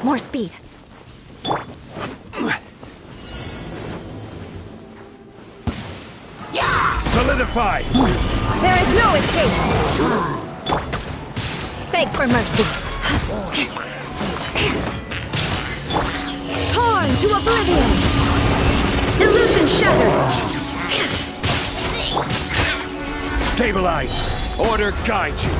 More speed. Solidify! There is no escape! Beg for mercy. Torn to oblivion! Illusion shattered! Stabilize! Order guide you!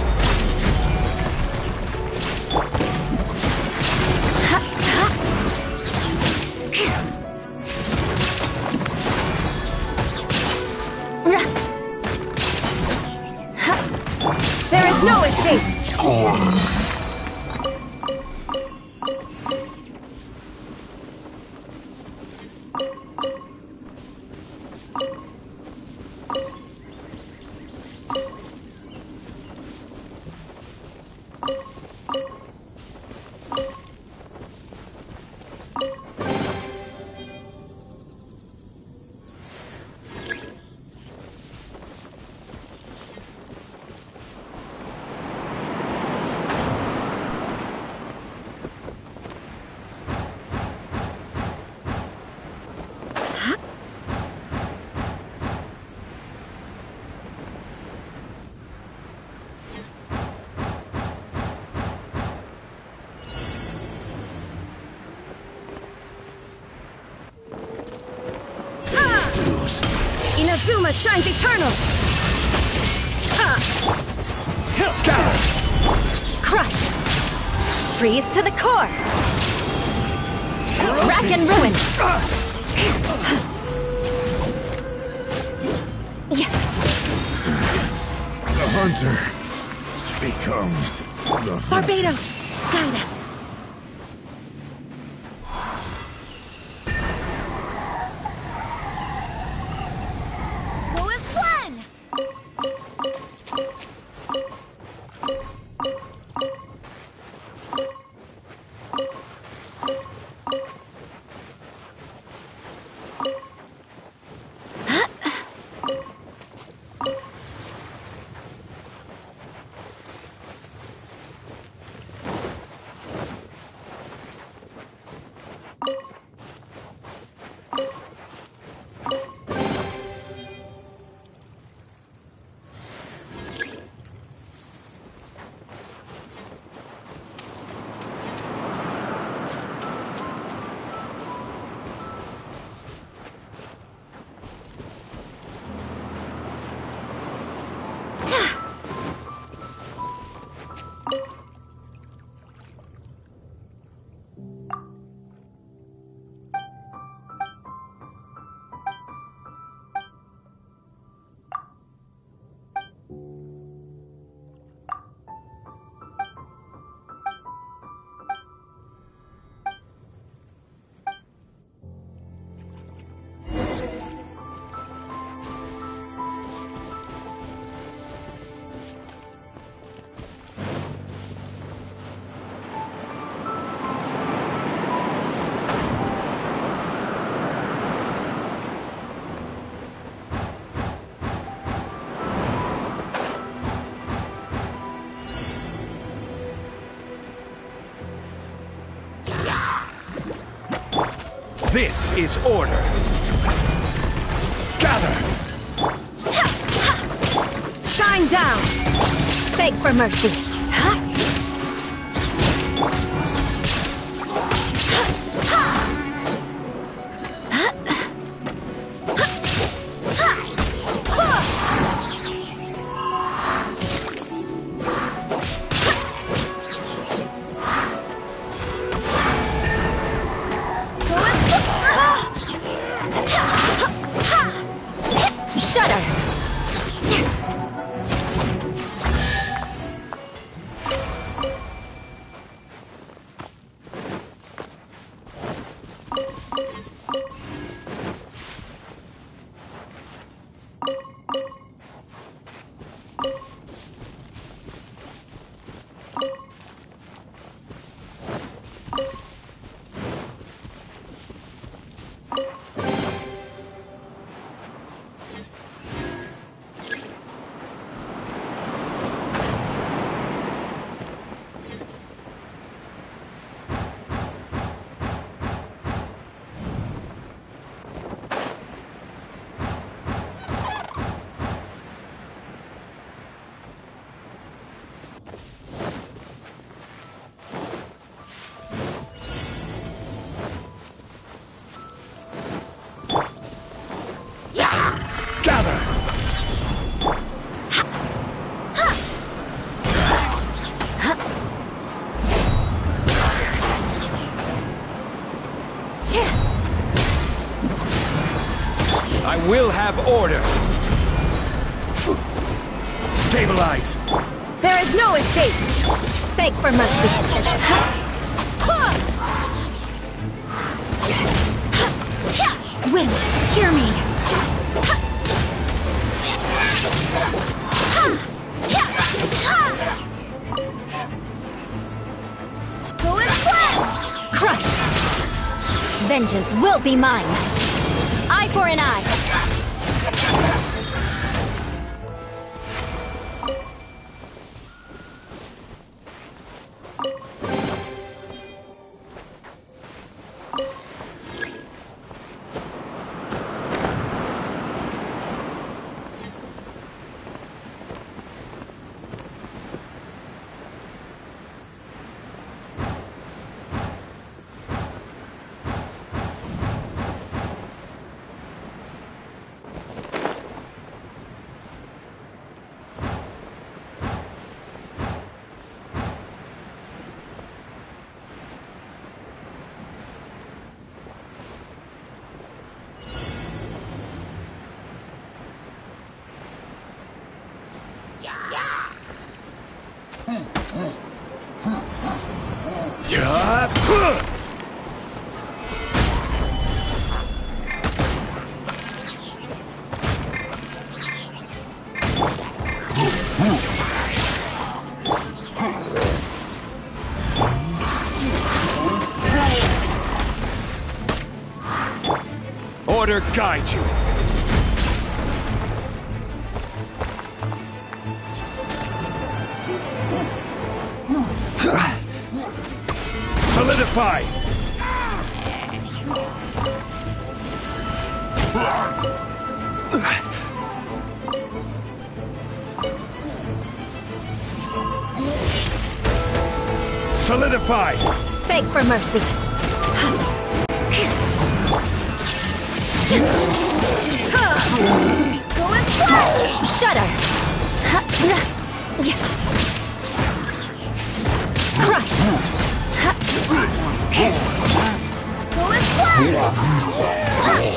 There is no escape! Inazuma shines eternal! Crush! Freeze to the core! Rack and ruin! The hunter becomes the hunter. Barbados, guide us! This is order! Gather! Shine down! Beg for mercy! have order! Stabilize! There is no escape! Beg for mercy! Wind, hear me! Go and play! Crush! Vengeance will be mine! Eye for an eye! Order guide you! Solidify! Solidify! Beg for mercy! Go and play! Shudder! Crush! Go and play!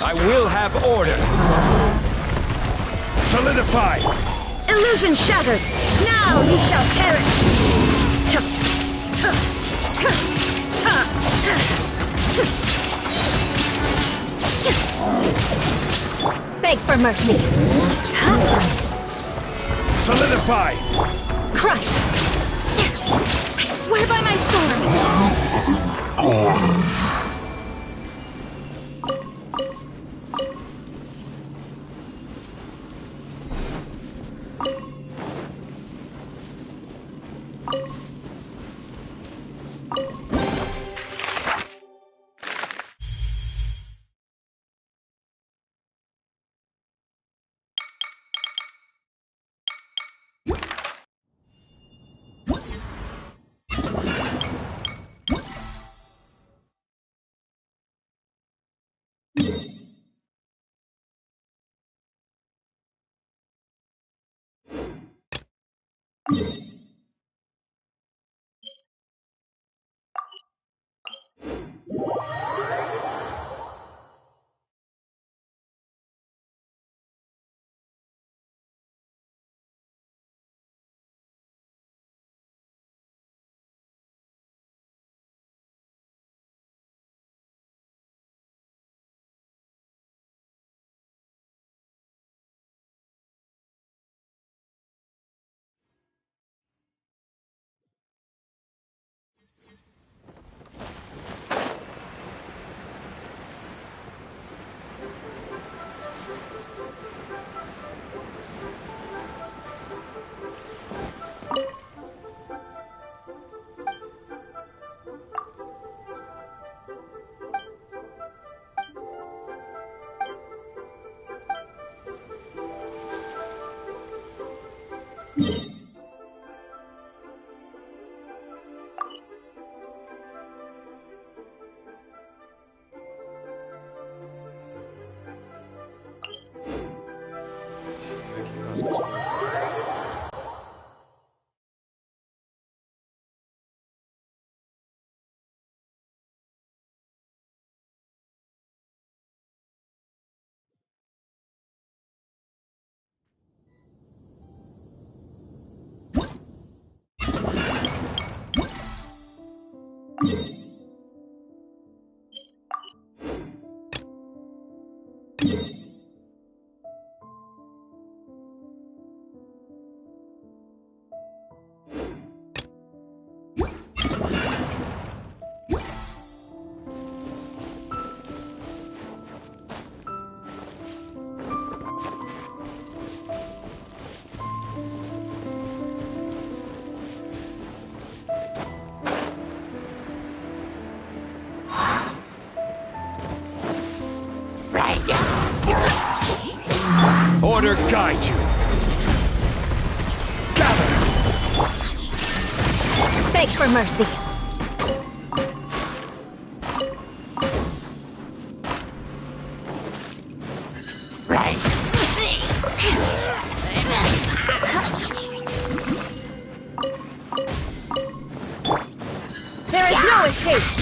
I will have order! Solidify! Illusion shattered! Now you shall perish! Beg for mercy! Solidify! Crush! I swear by my sword! Order guide you. Gather. Beg for mercy. Right. There is no escape.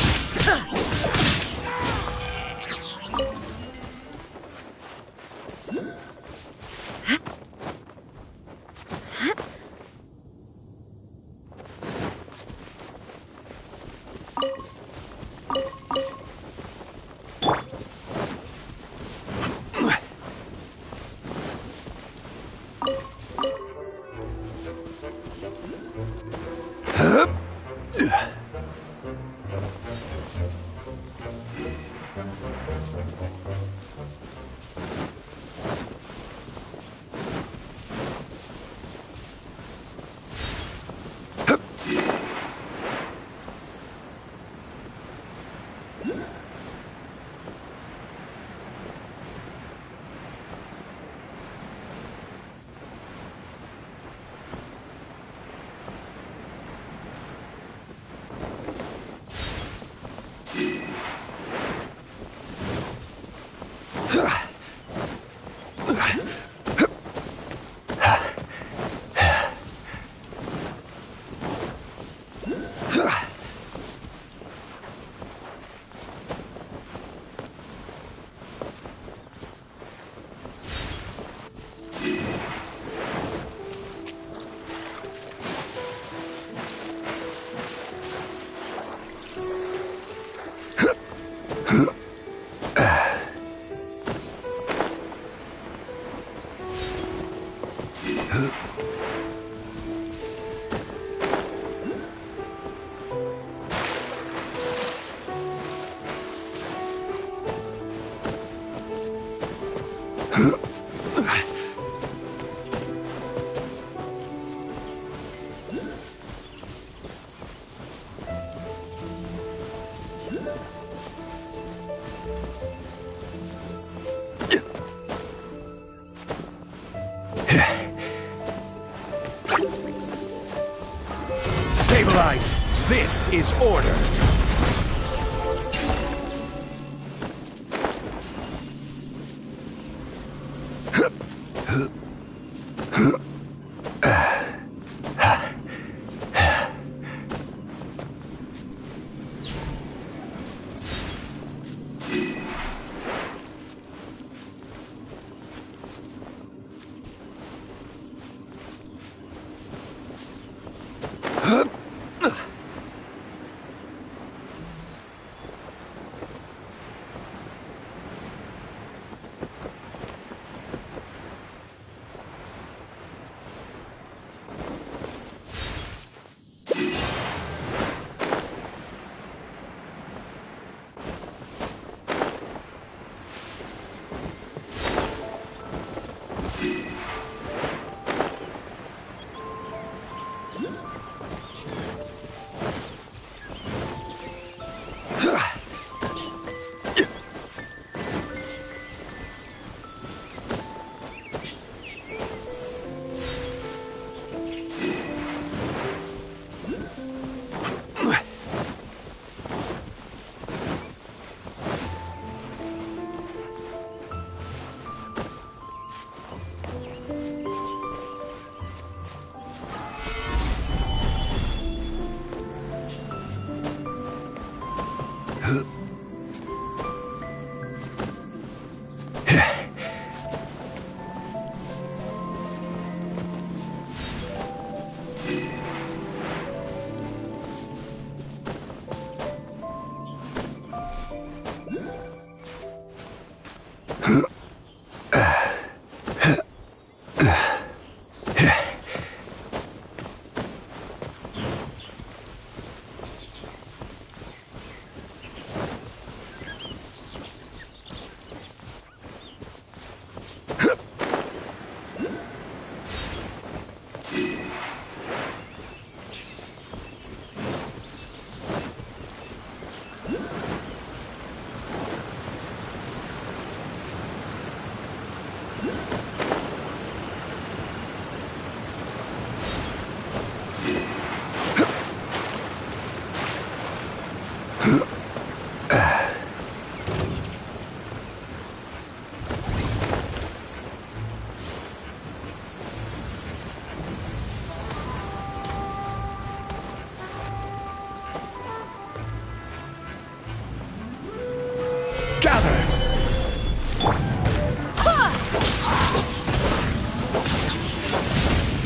Stabilize. This is order.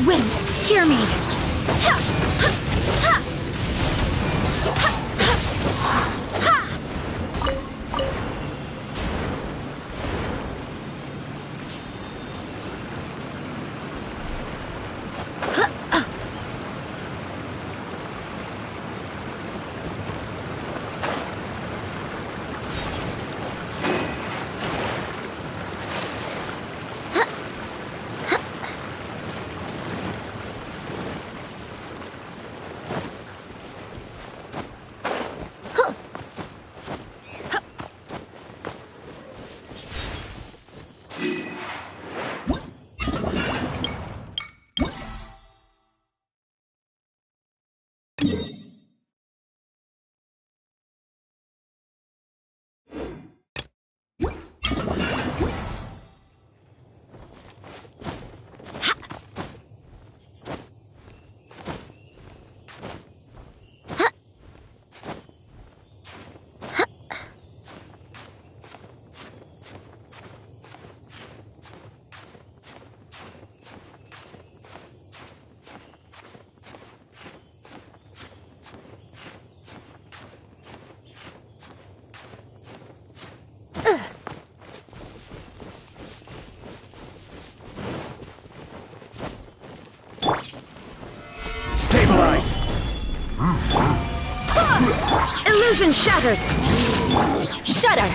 Wind, hear me! Stabilize! Illusion shattered! Shudder!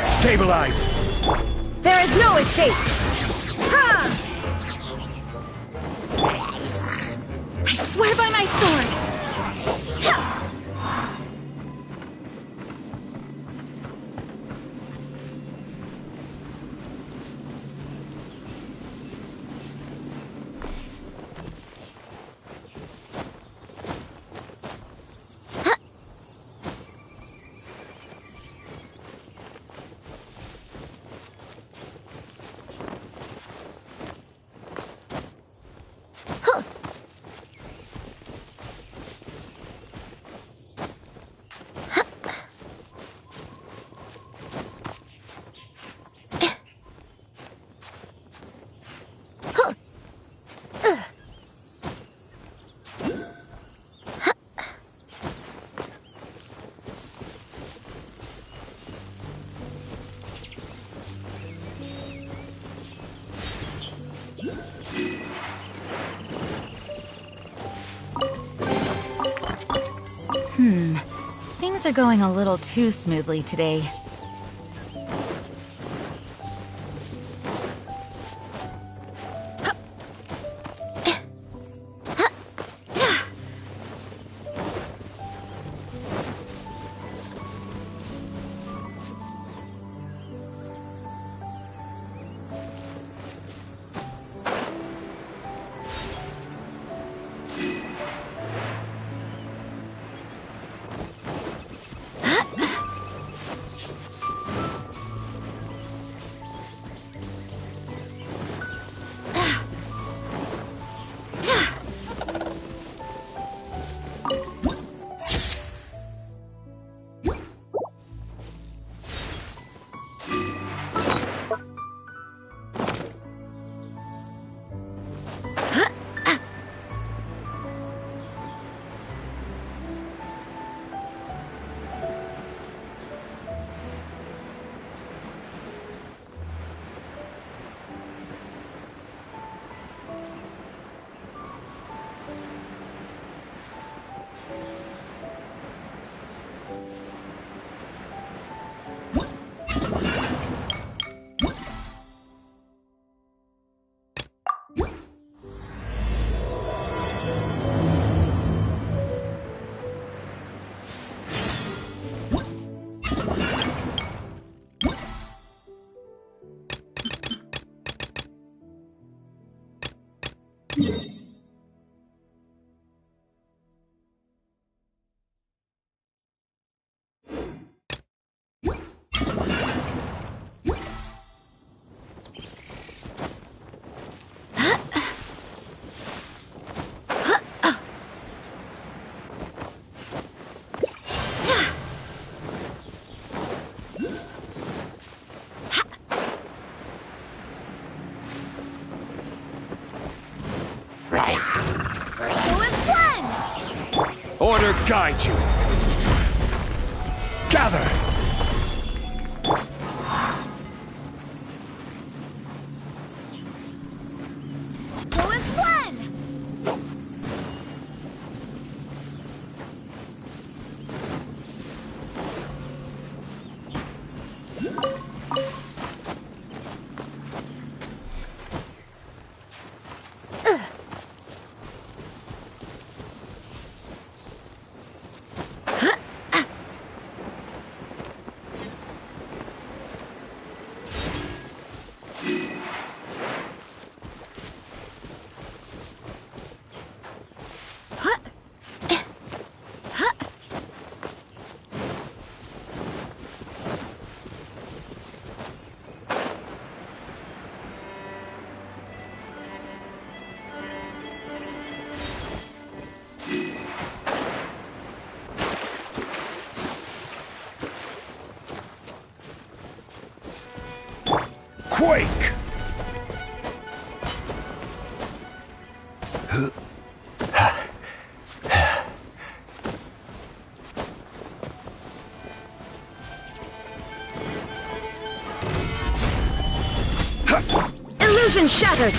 Stabilize! There is no escape! Ha! I swear by my sword! Ha! Things are going a little too smoothly today. Order guide you. Gather. Go as one! Quake! Illusion shattered!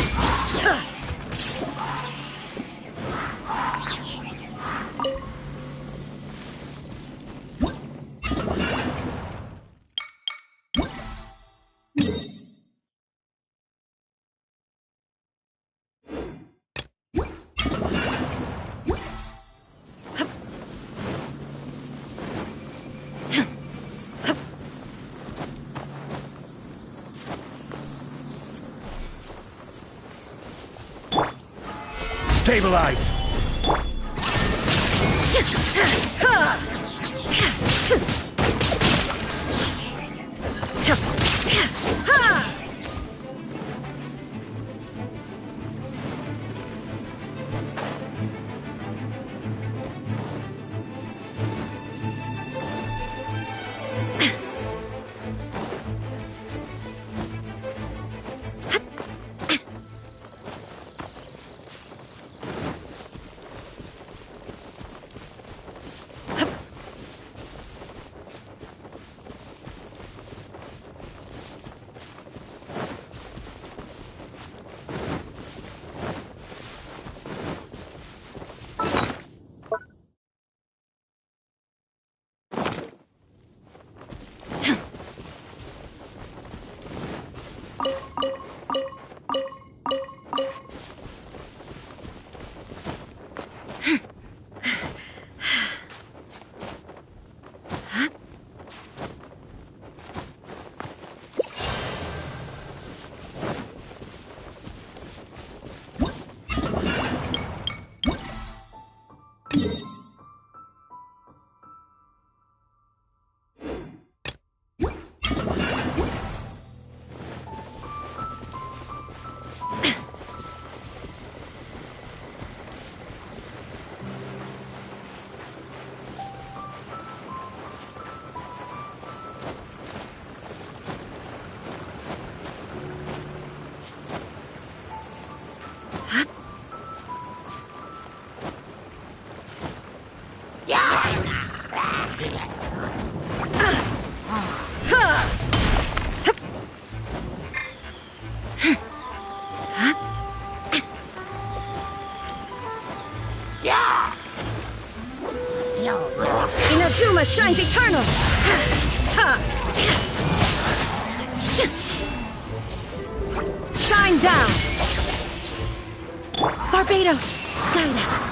Stabilize! Endless shines eternal! Shine down! Barbados, guide us!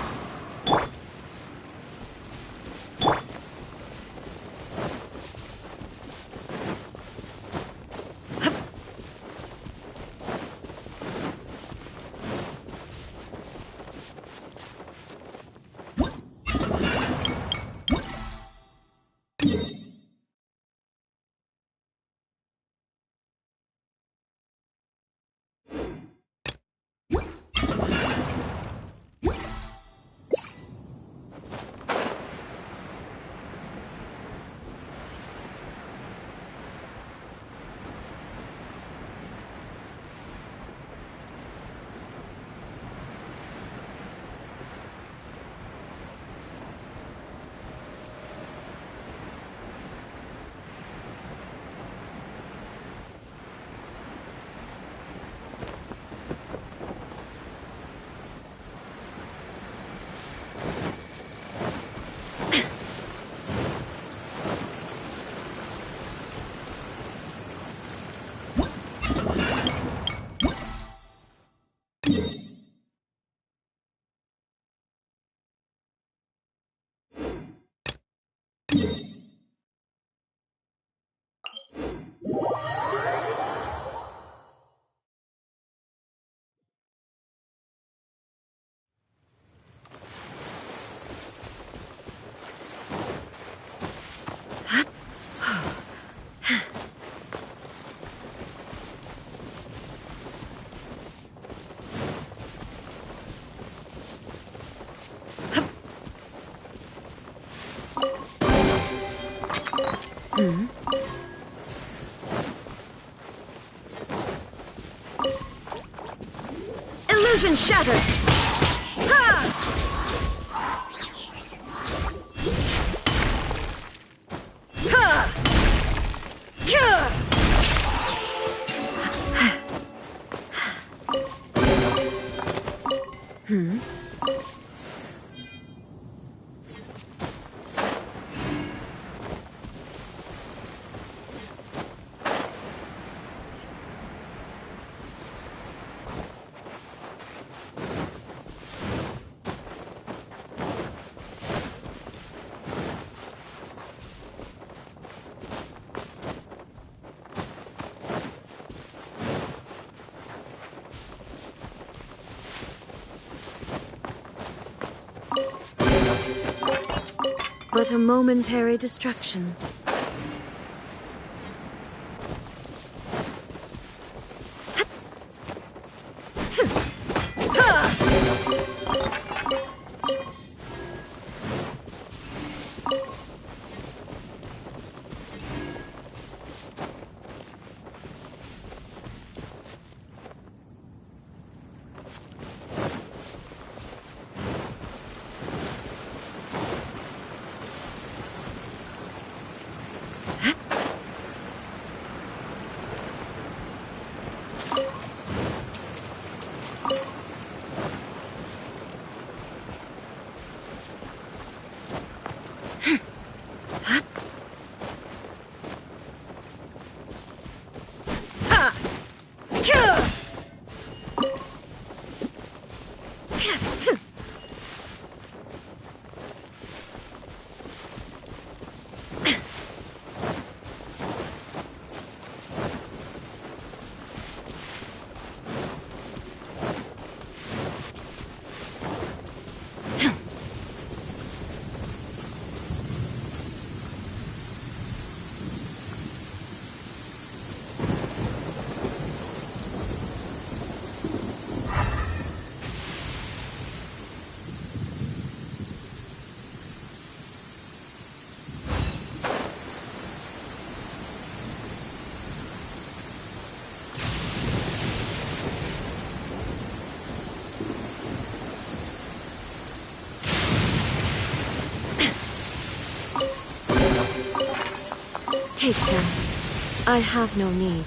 Illusion shattered! Ha! Ha! Kyah! But a momentary distraction. Take them. I have no need.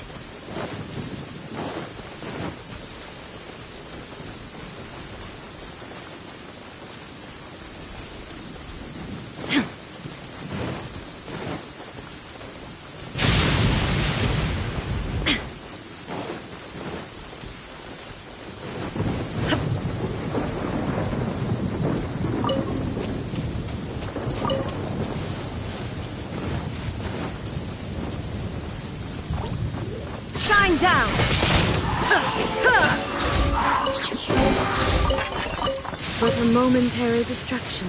but a momentary distraction.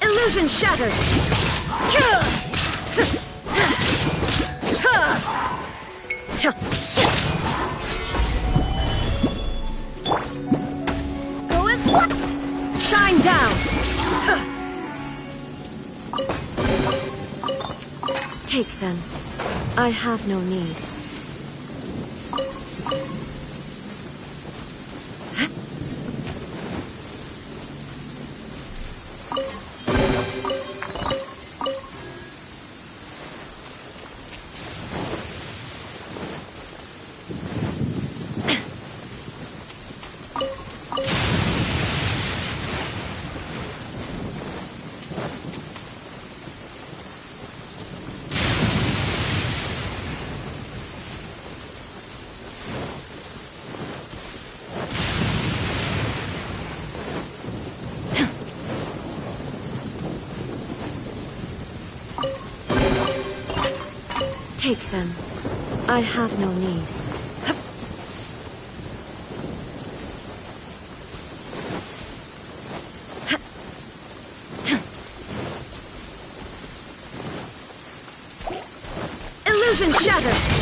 Illusion shattered! Go as what? Shine down! Take them. I have no need. Take them. I have no need. Illusion shattered!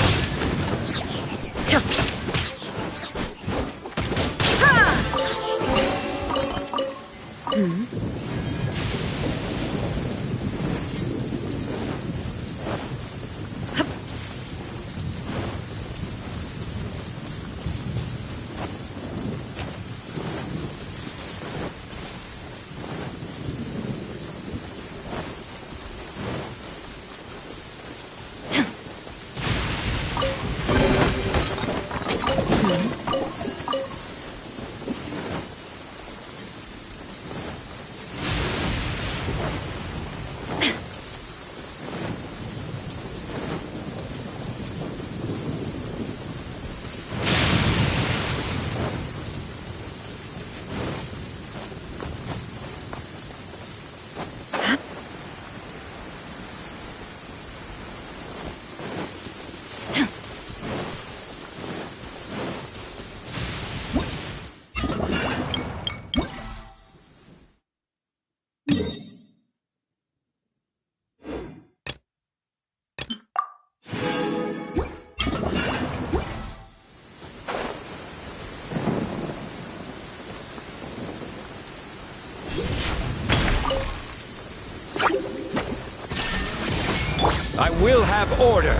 I will have order.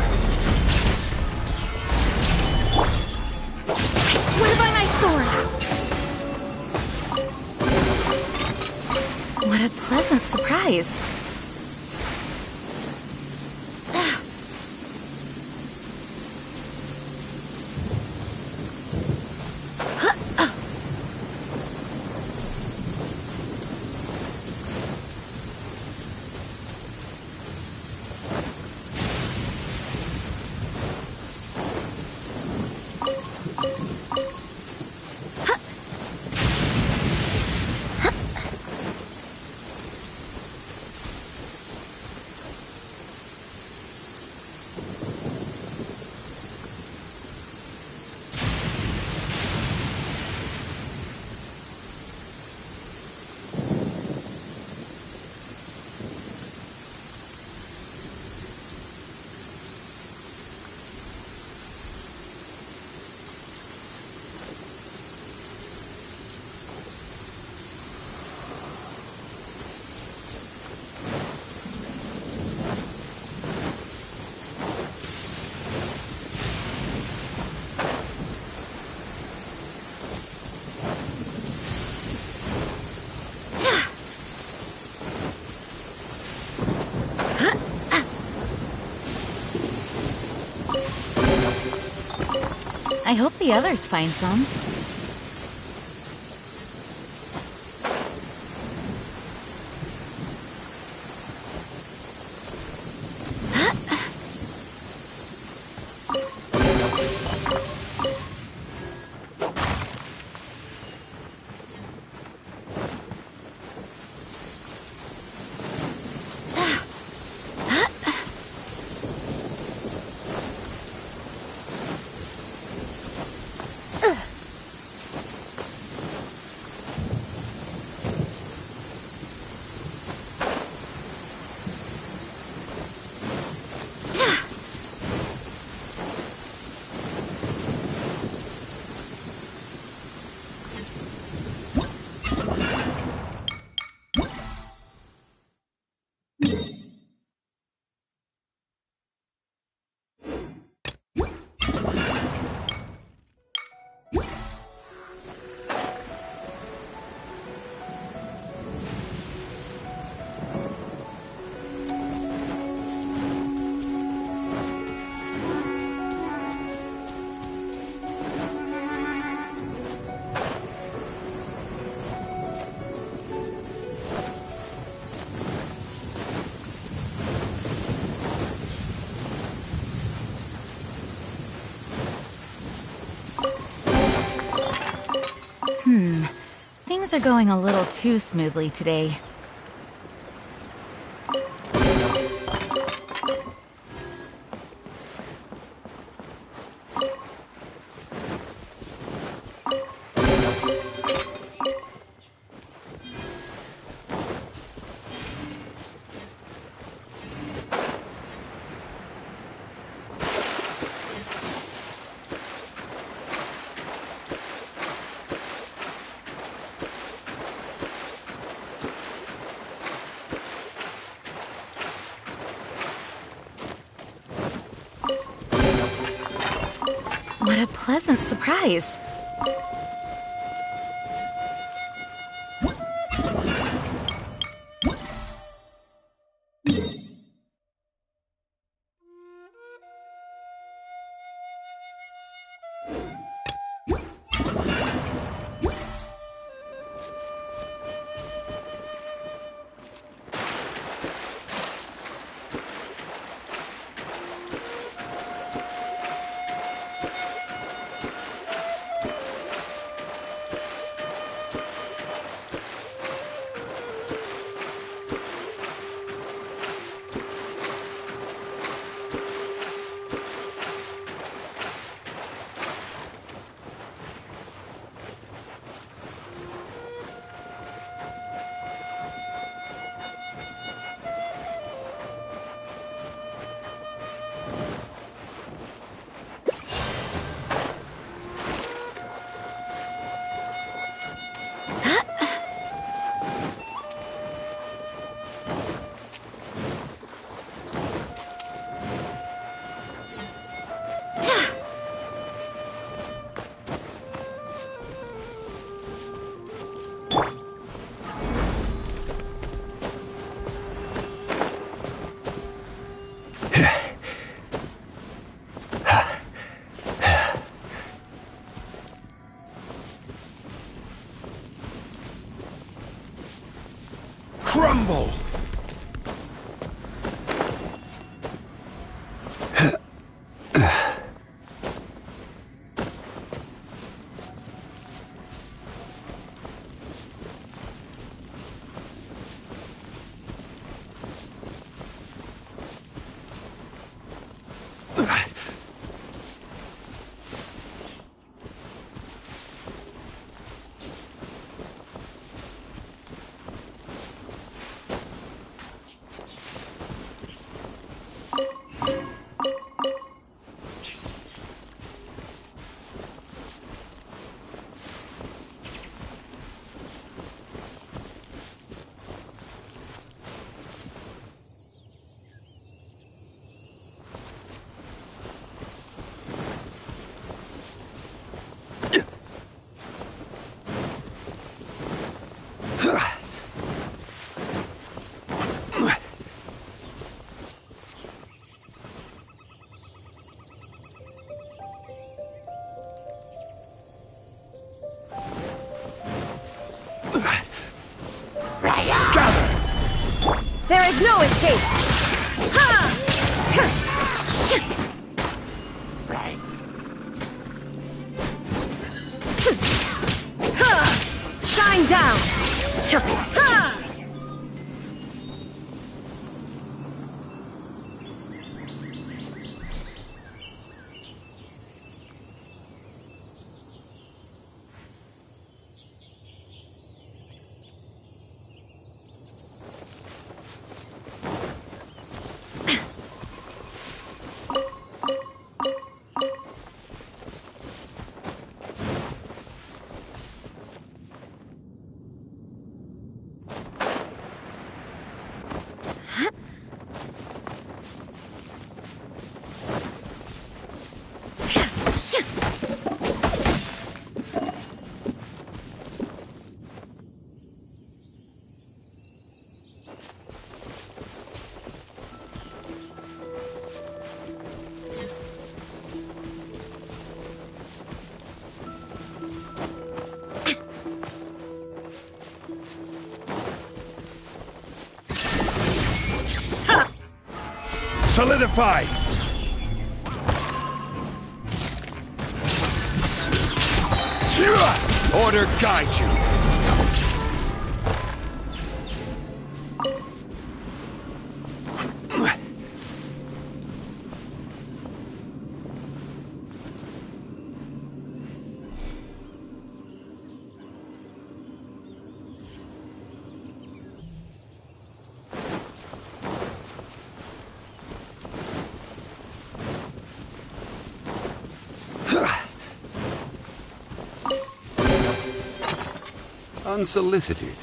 I swear by my sword! What a pleasant surprise. I hope the others find some. Things are going a little too smoothly today. What a pleasant surprise. Crumble! There is no escape! Ha! Right. Shine down! Ha! Solidify! Order guide you! Unsolicited,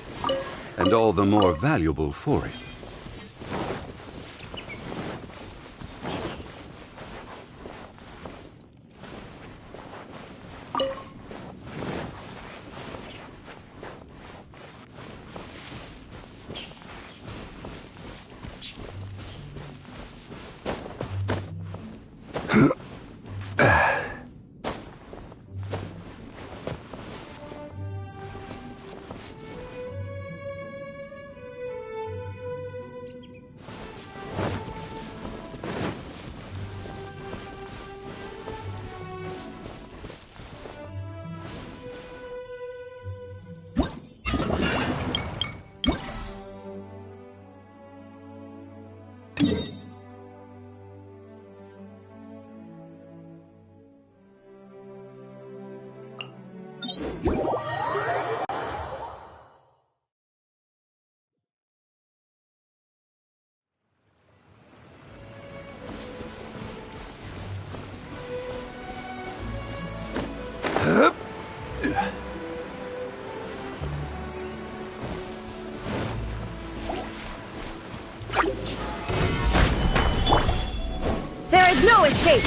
and all the more valuable for it. There is no escape!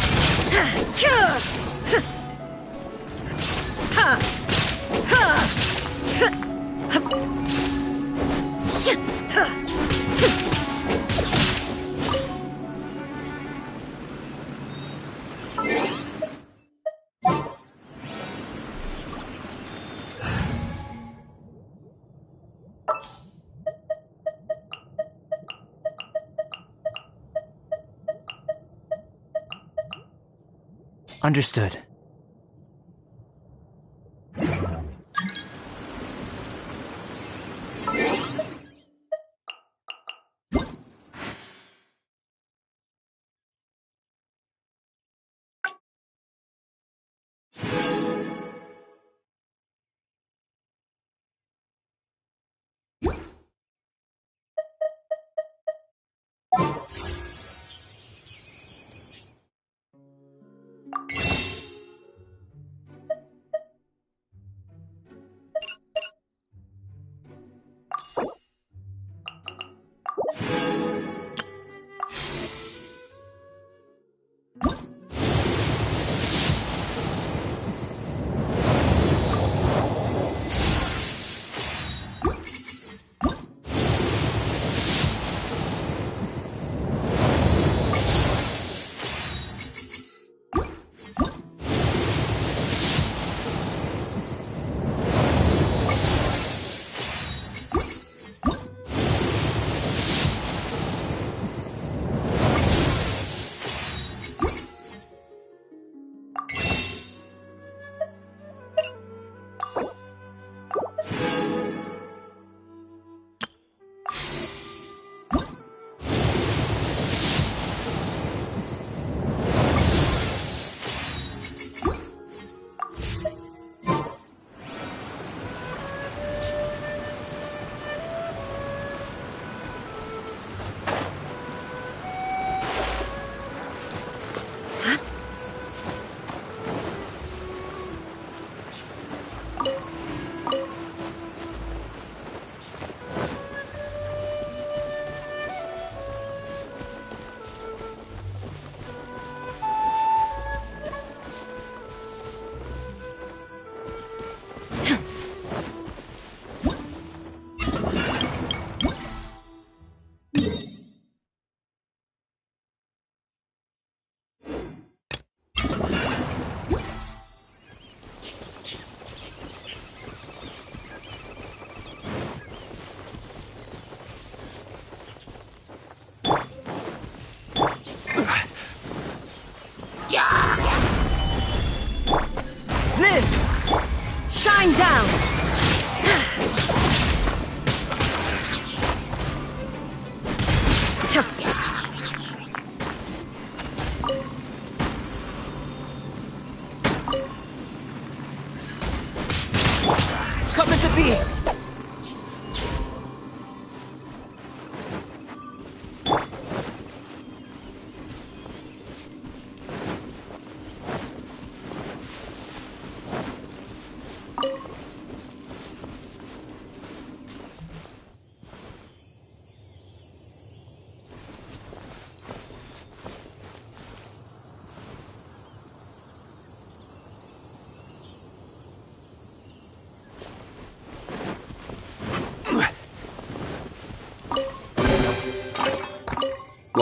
Understood.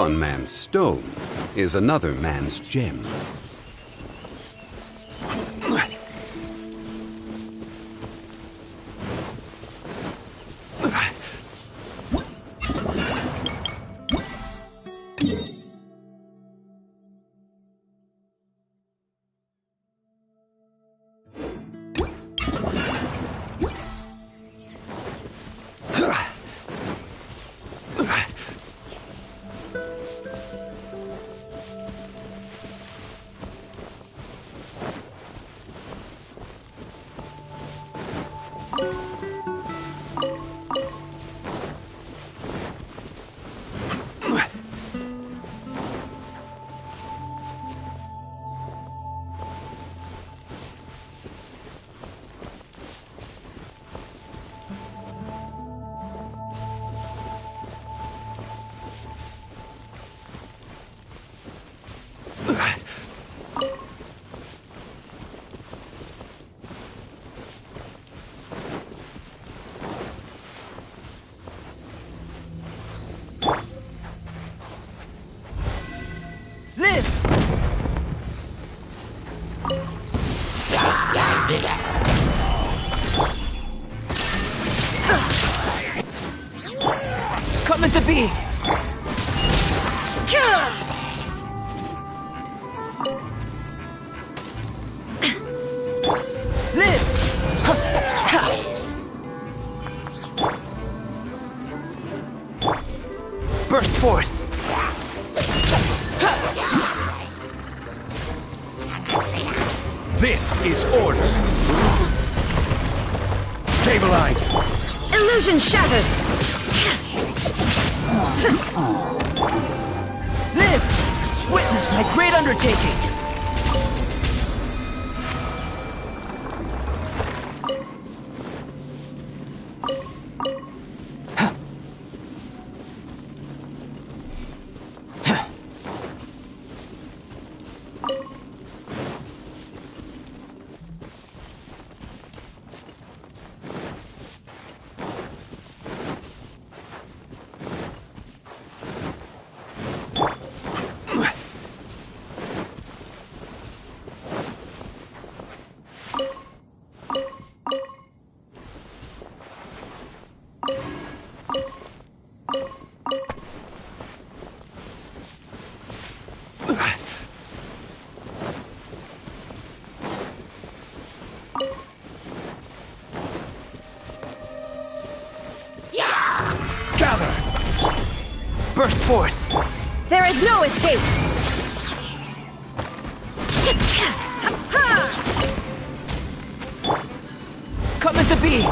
One man's stone is another man's gem. Coming to be! Live! Burst forth! This is order. Stabilize. Illusion shattered! Live! Witness my great undertaking! Burst forth! There is no escape! Coming to be!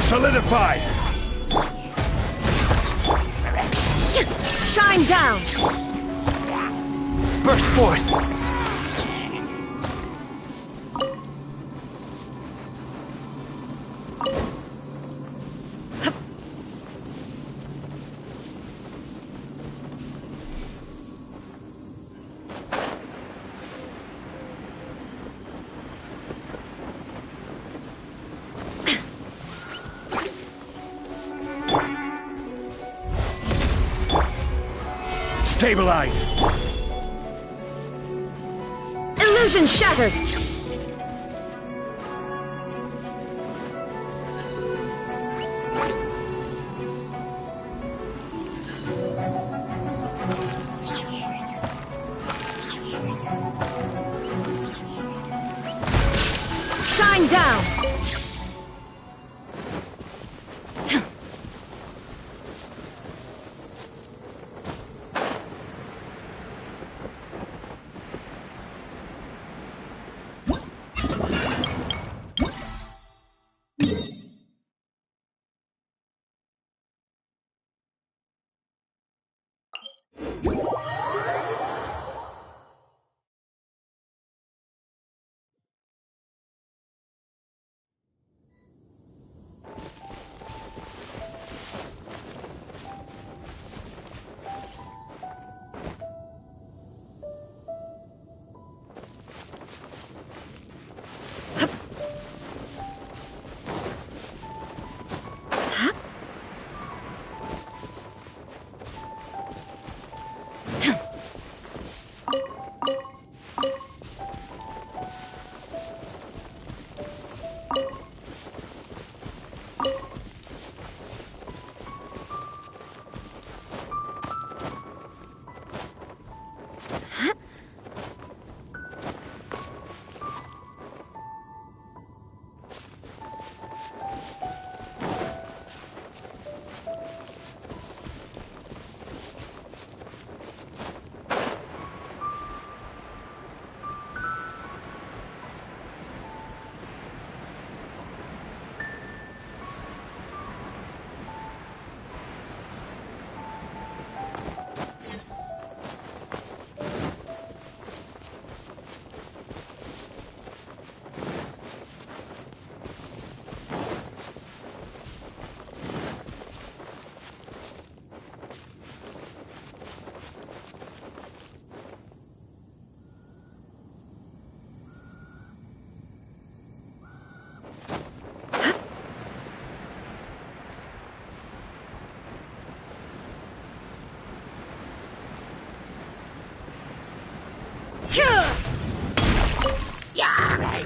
Solidified! Shine down! Burst forth! Stabilize! Illusion shattered! Shine down!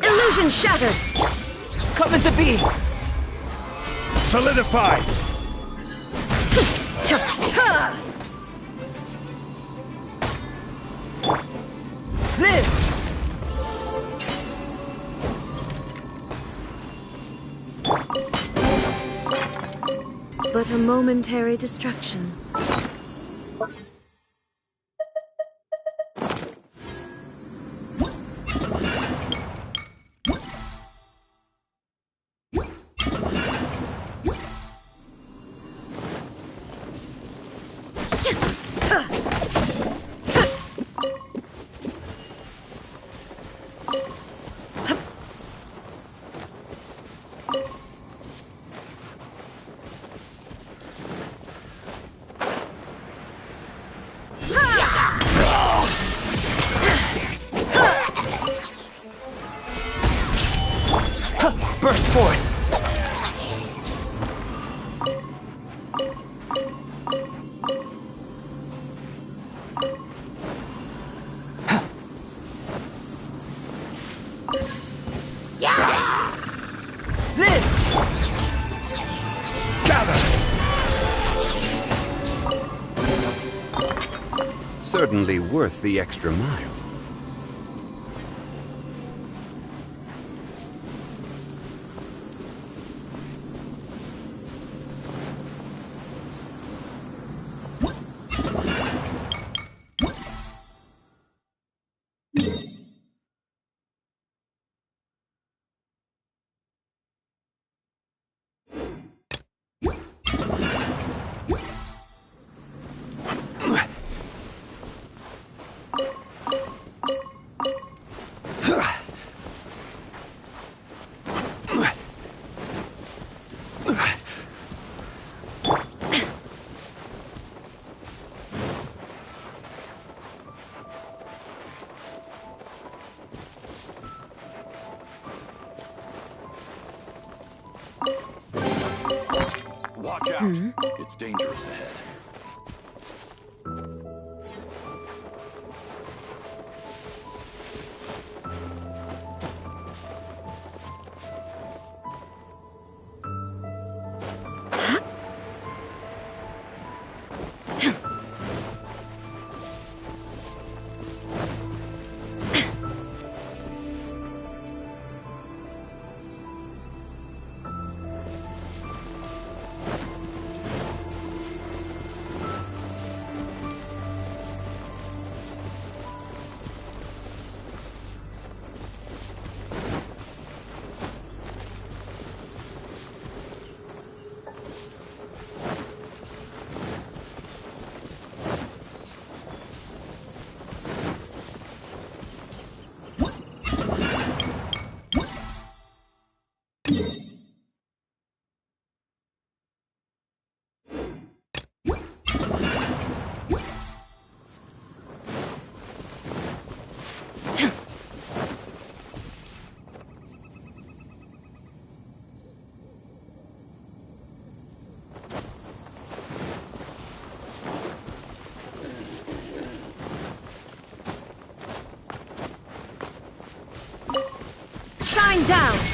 Illusion shattered! Coming to be! Solidified! Live! But a momentary distraction. Burst forth! Live! Gather! Certainly worth the extra mile. Watch out. It's dangerous ahead. Shine down!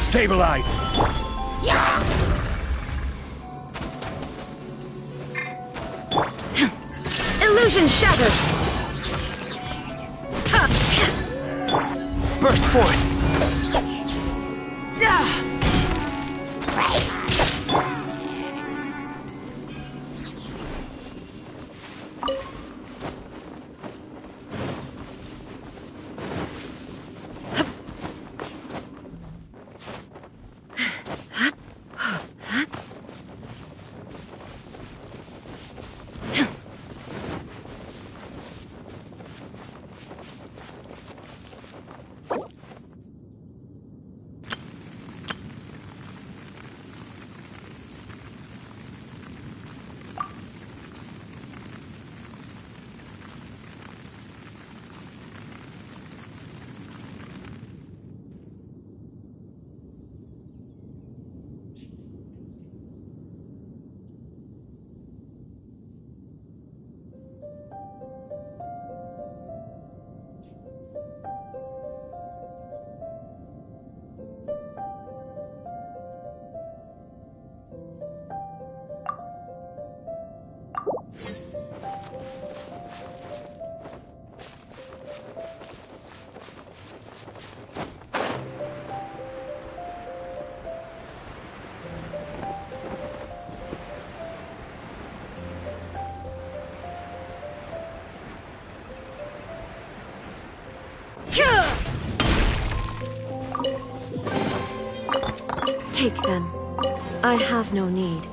Stabilize! Illusion shattered! Burst forth! Take them. I have no need.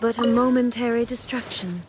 But a momentary distraction.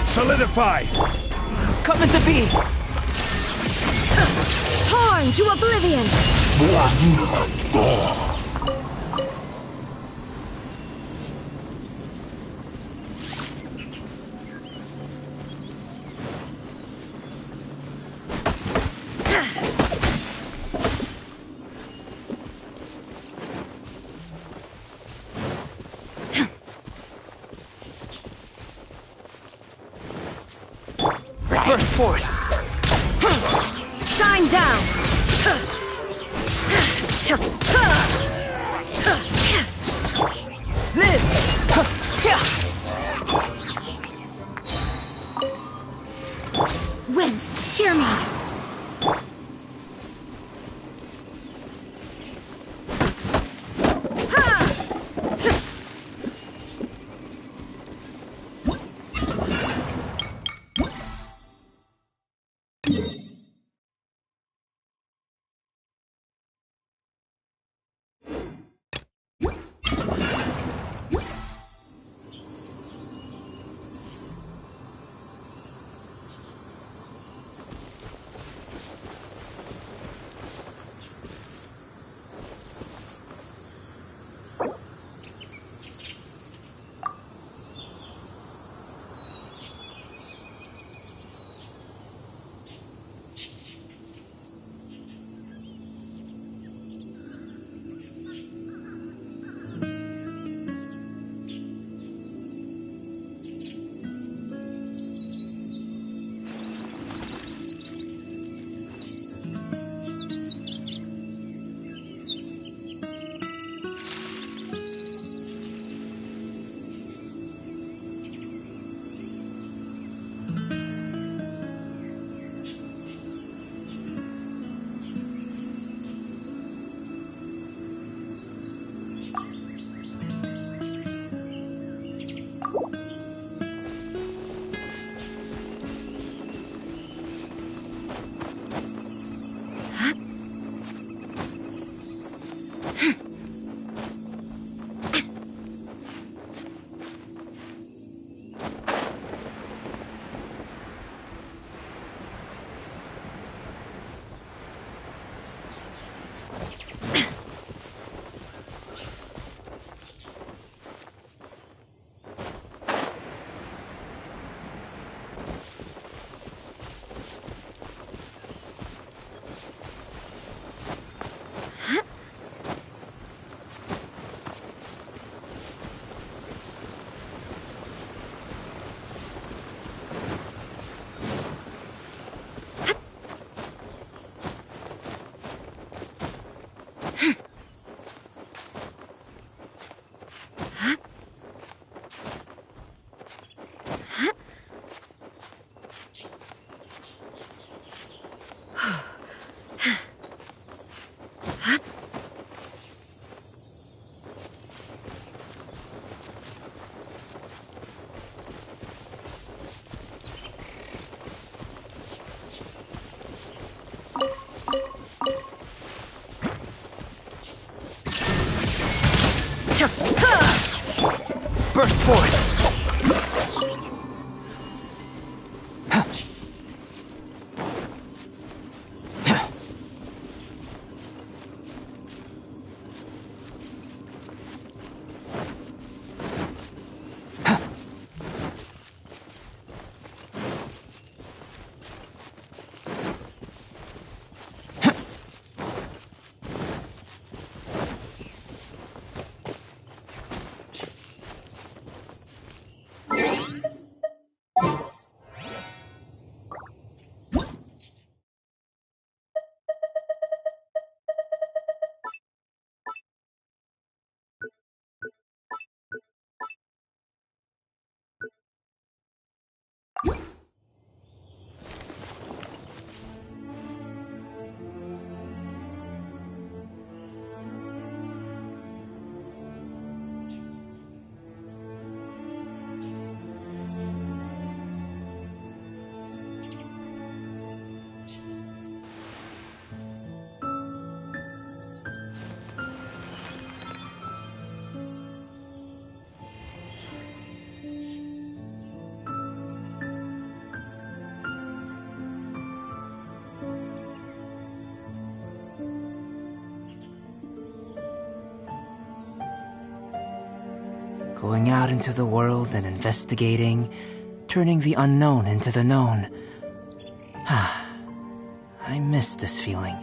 Solidify! Coming to be! Torn to oblivion! Burst forth! Shine down! Live! Wind, hear me! Burst forth! Going out into the world and investigating, turning the unknown into the known. I miss this feeling.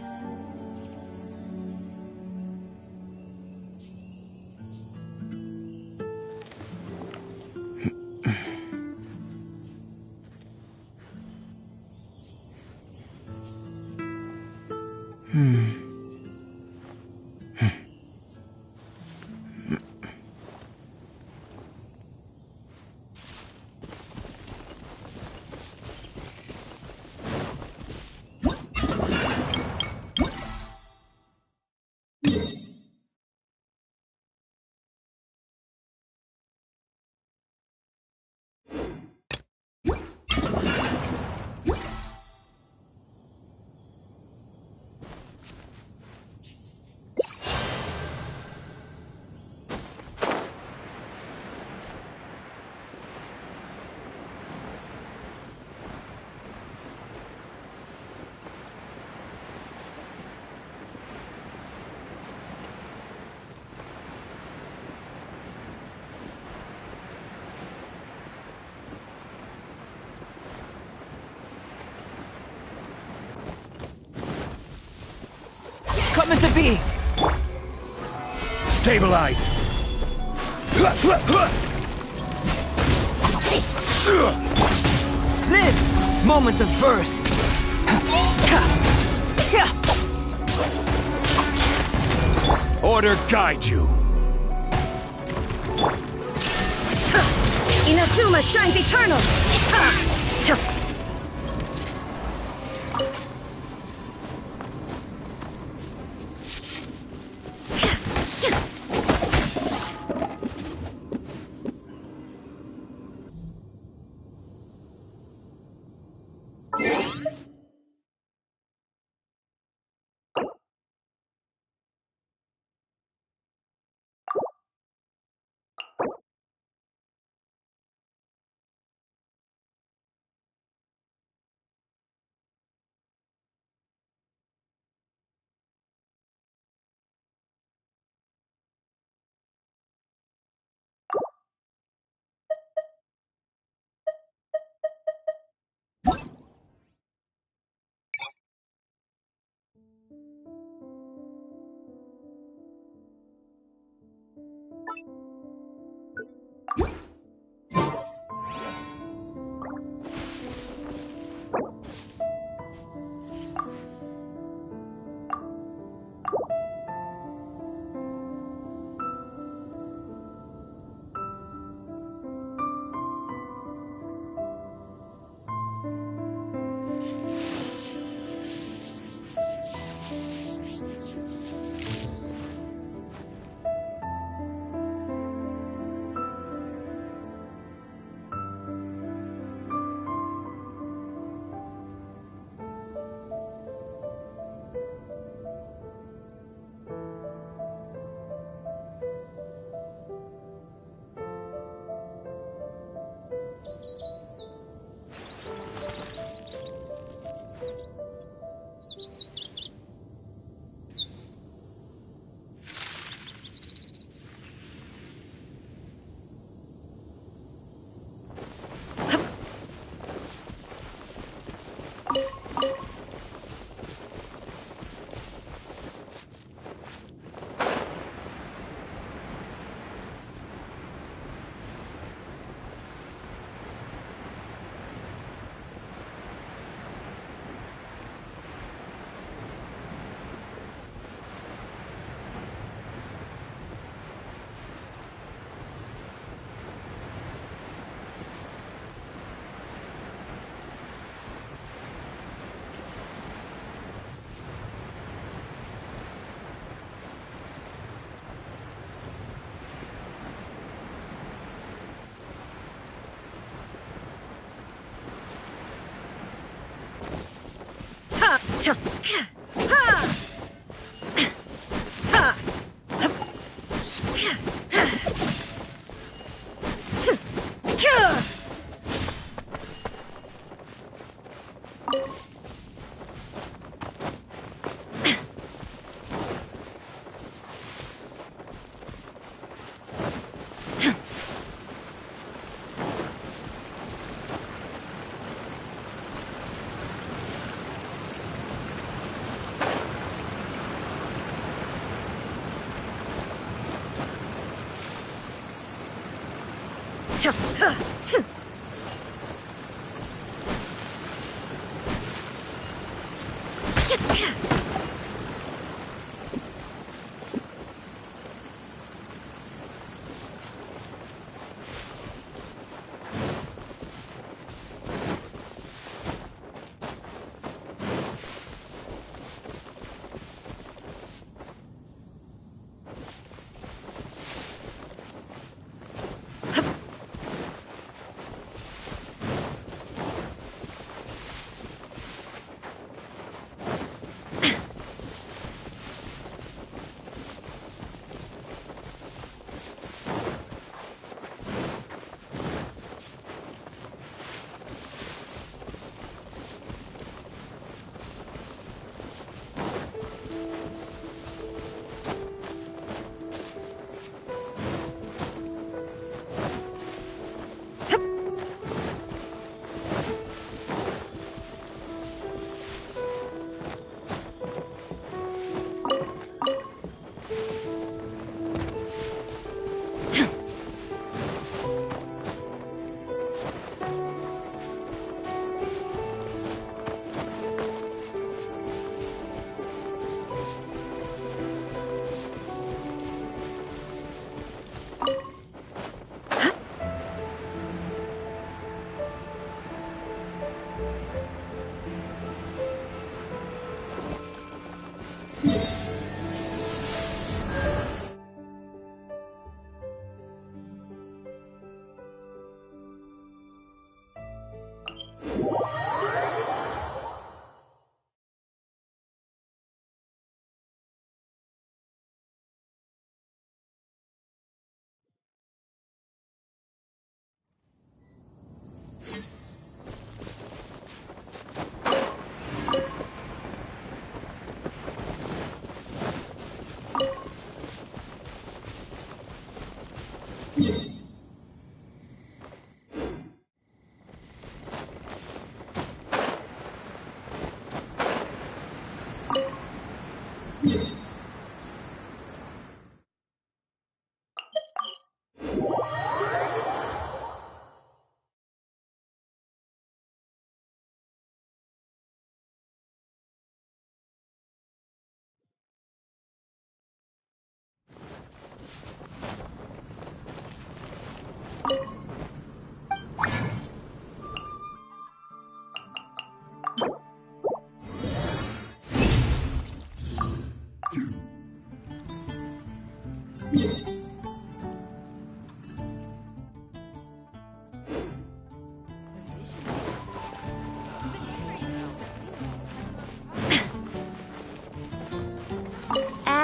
Come into being! Stabilize! Live! Moment of birth! Order guide you! Inazuma shines eternal!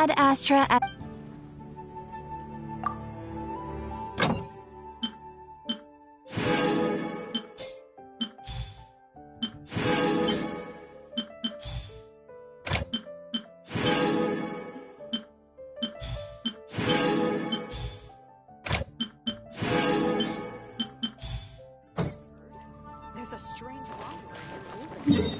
Ad Astra. There's a strange wanderer here moving.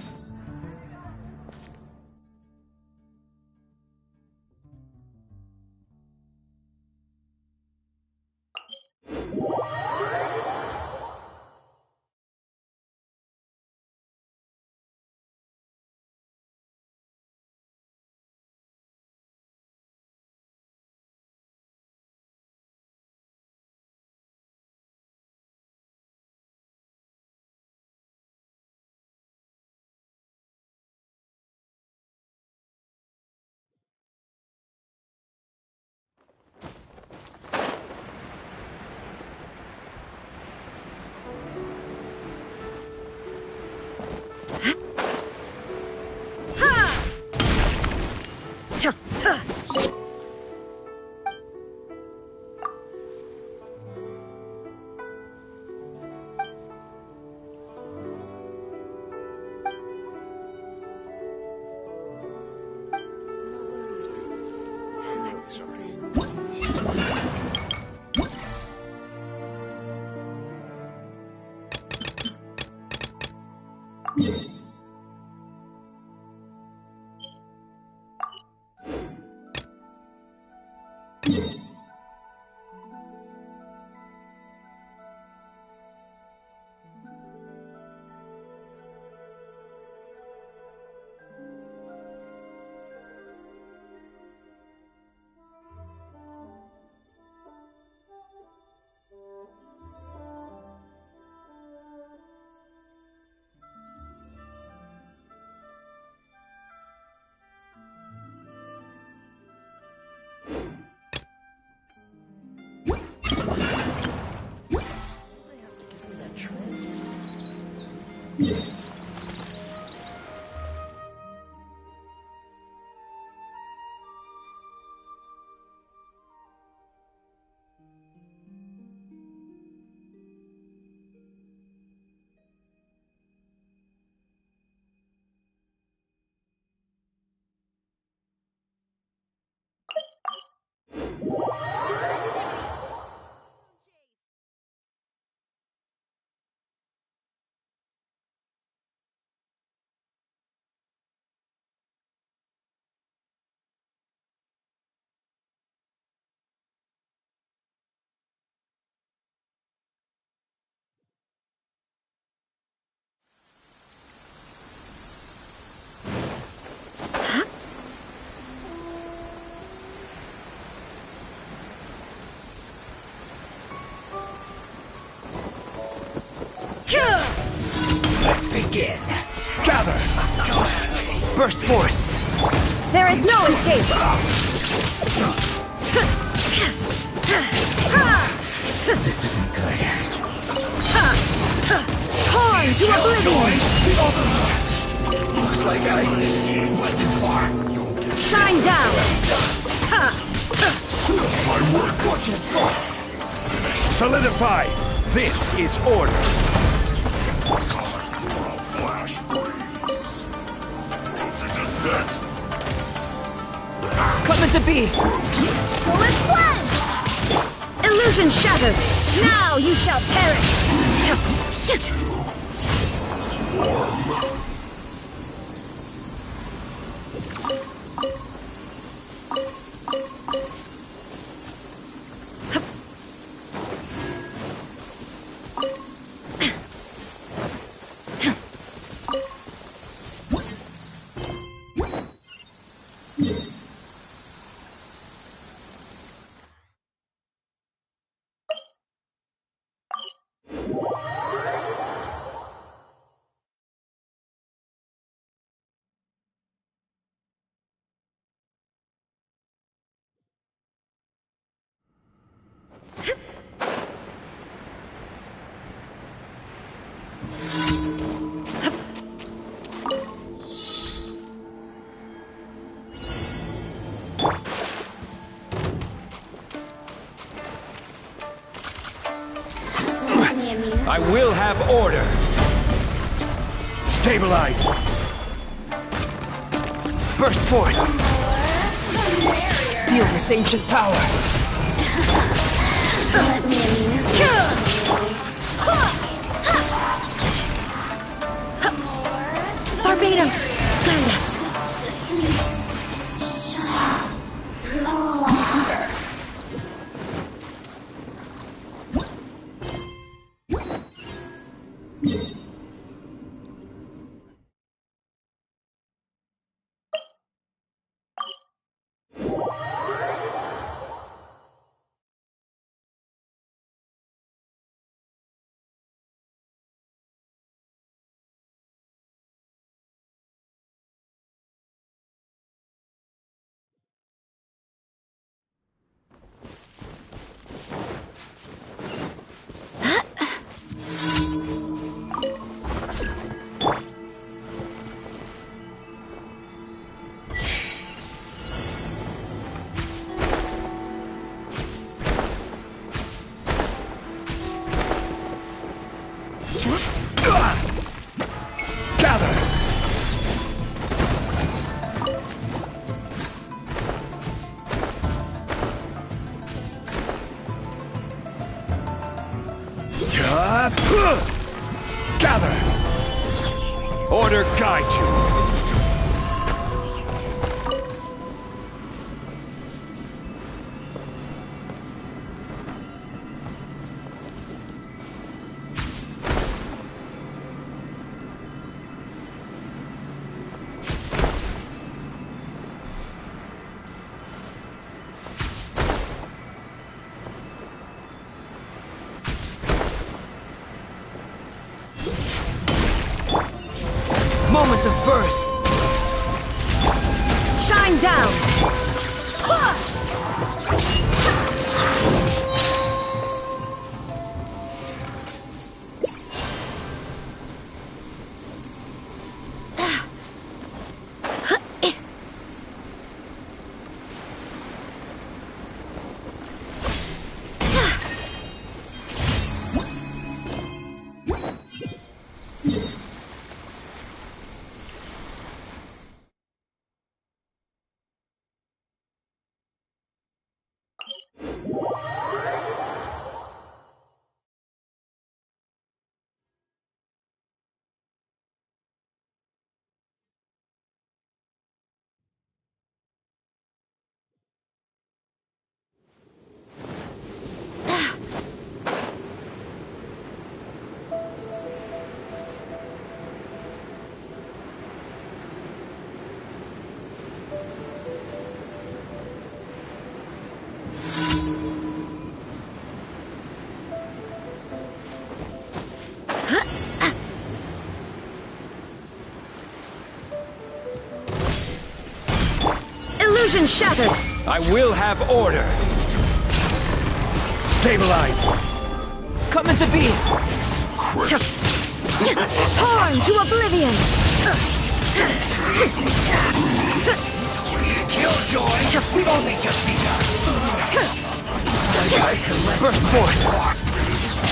Let's begin. Gather! Burst forth! There is no escape! This isn't good. Torn to oblivion! Looks like I went too far. Shine down! My work wasn't thought. Solidify! This is order. Flash freeze. Closing the set. Coming to be! Let's play! Illusion shattered! Now you shall perish! I will have order. Stabilize. Burst forth. Feel this ancient power. Let me amuse you. Barbados, guide us. Gather! Gather! Order guide you! Moments of birth. Shine down. Illusion shattered! I will have order! Stabilize! Come into being. Torn to oblivion! Killjoy! We've only just begun! Burst forth.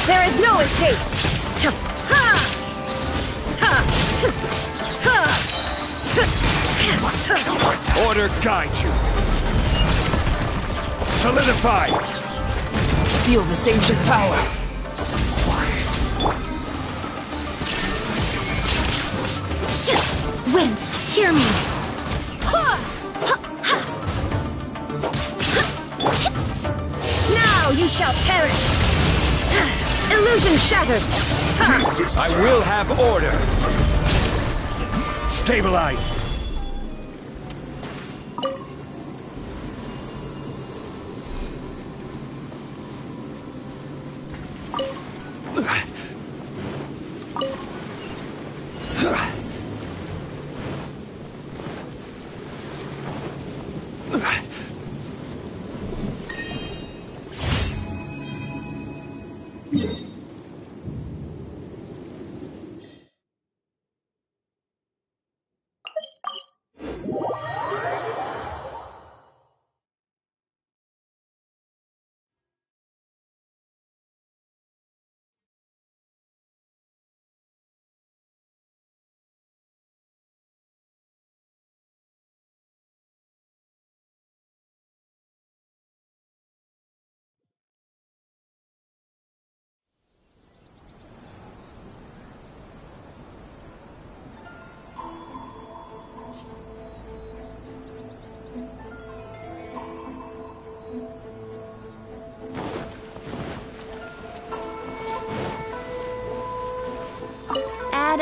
There is no escape! Order guide you! Solidify! Feel this ancient power. Wind, hear me! Now you shall perish! Illusion shattered! I will have order! Stabilize!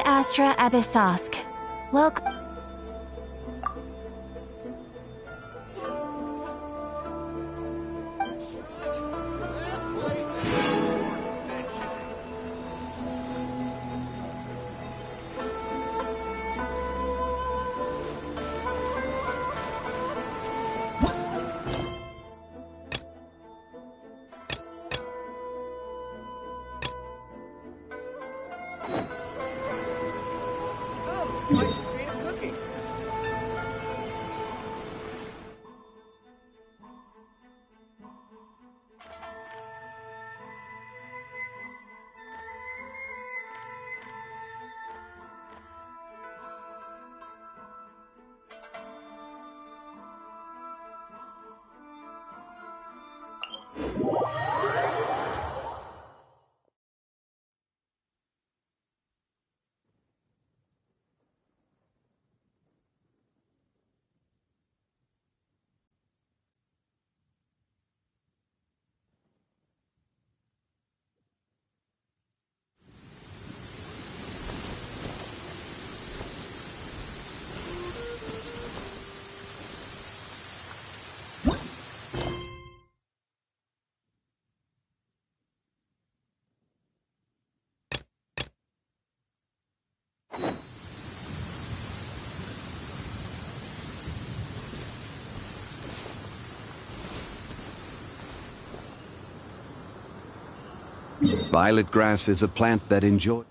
Astra Abyssosk. Welcome. Violet grass is a plant that enjoys...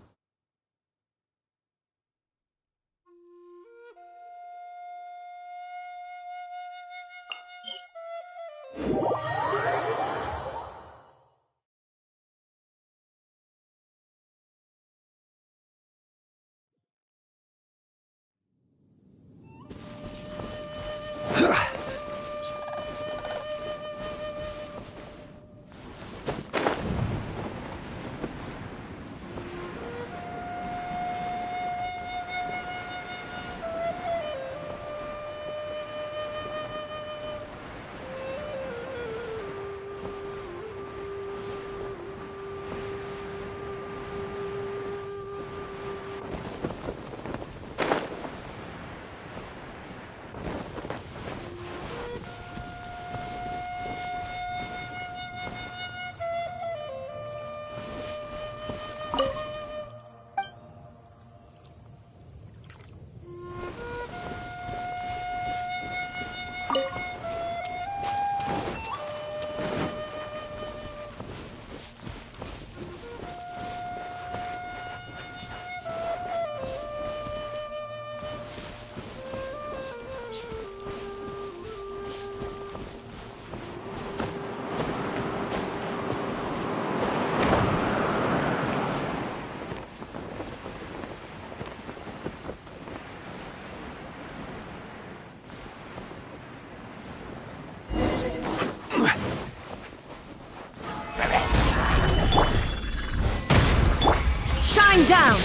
Shine down!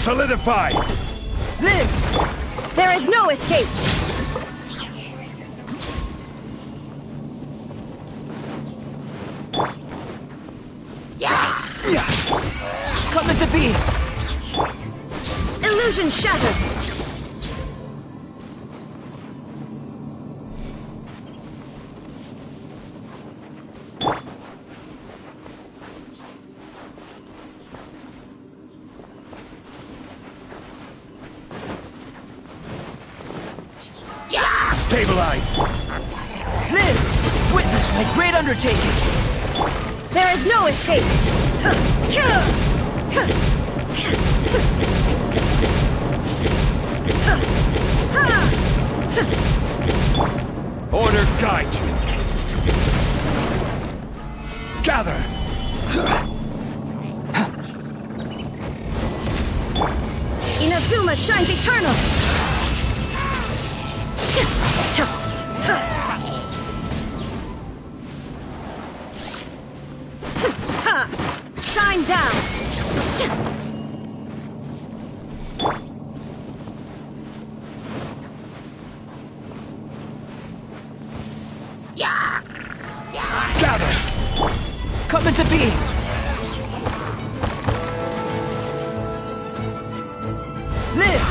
Solidify! Live! There is no escape! Come into being! Illusion shattered! Stabilize! Live! Witness my great undertaking! There is no escape! Order guide you. Gather! Inazuma shines eternal! Shine down! Gather! Come into being! Live!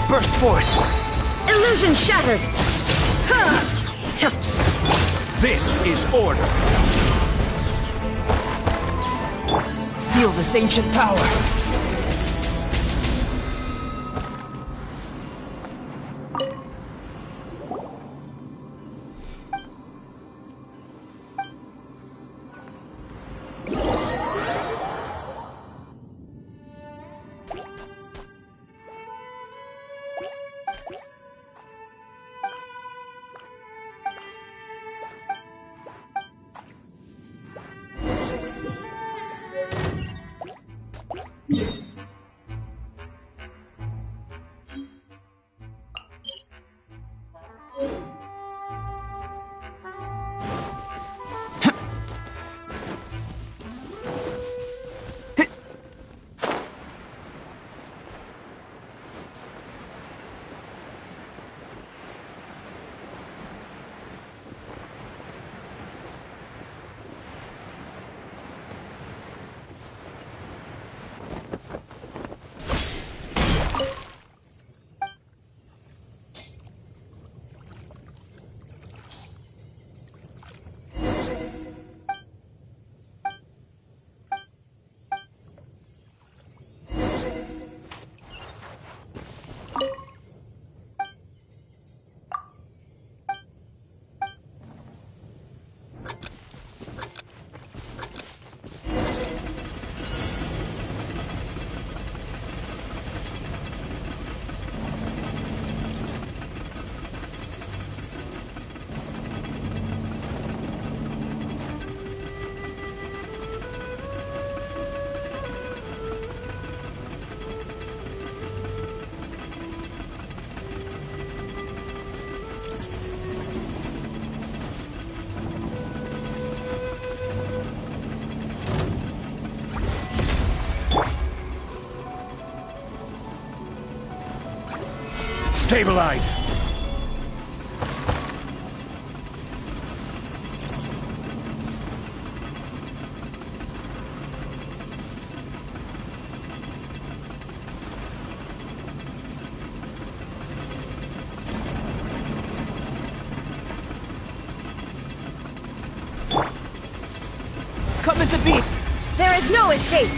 Burst forth! Illusion shattered! This is order. Feel this ancient power! Stabilize! Come into being! There is no escape!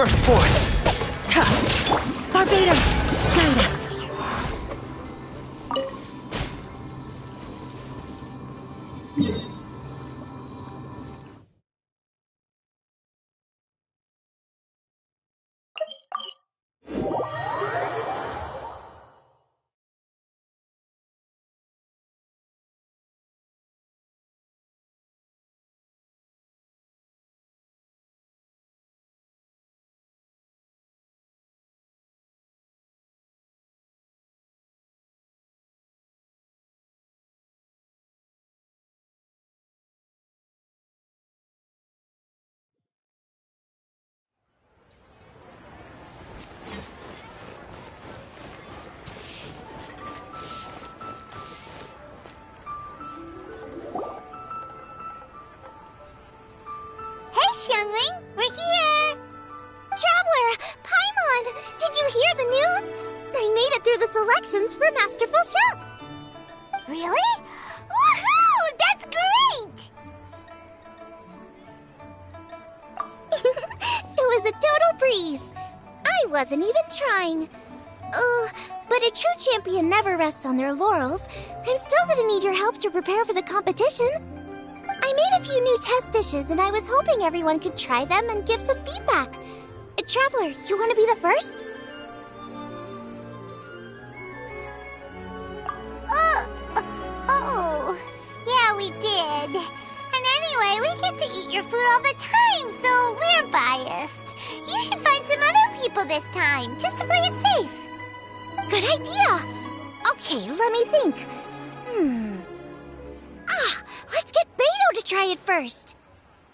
burst forth. Barbados, guide us. Youngling, we're here! Traveler, Paimon, did you hear the news? I made it through the selections for Masterful Chefs. Really? Woohoo! That's great! It was a total breeze. I wasn't even trying. But a true champion never rests on their laurels. I'm still gonna need your help to prepare for the competition. I made a few new test dishes, and I was hoping everyone could try them and give some feedback. Traveler, you want to be the first? Oh, yeah, we did. And anyway, we get to eat your food all the time, so we're biased. You should find some other people this time, just to play it safe. Good idea. Okay, let me think. Let's get Beto to try it first.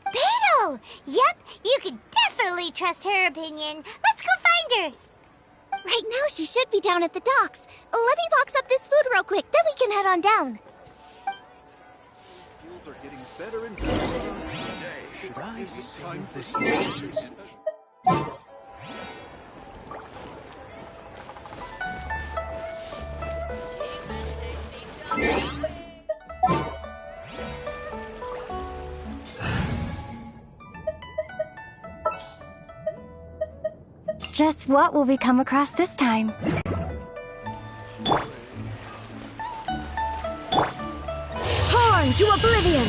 Beto! Yep, you can definitely trust her opinion. Let's go find her. Right now, she should be down at the docks. Let me box up this food real quick, then we can head on down. Skills are getting better and better today. Should I save this Moonchase? Just what will we come across this time? Torn to oblivion!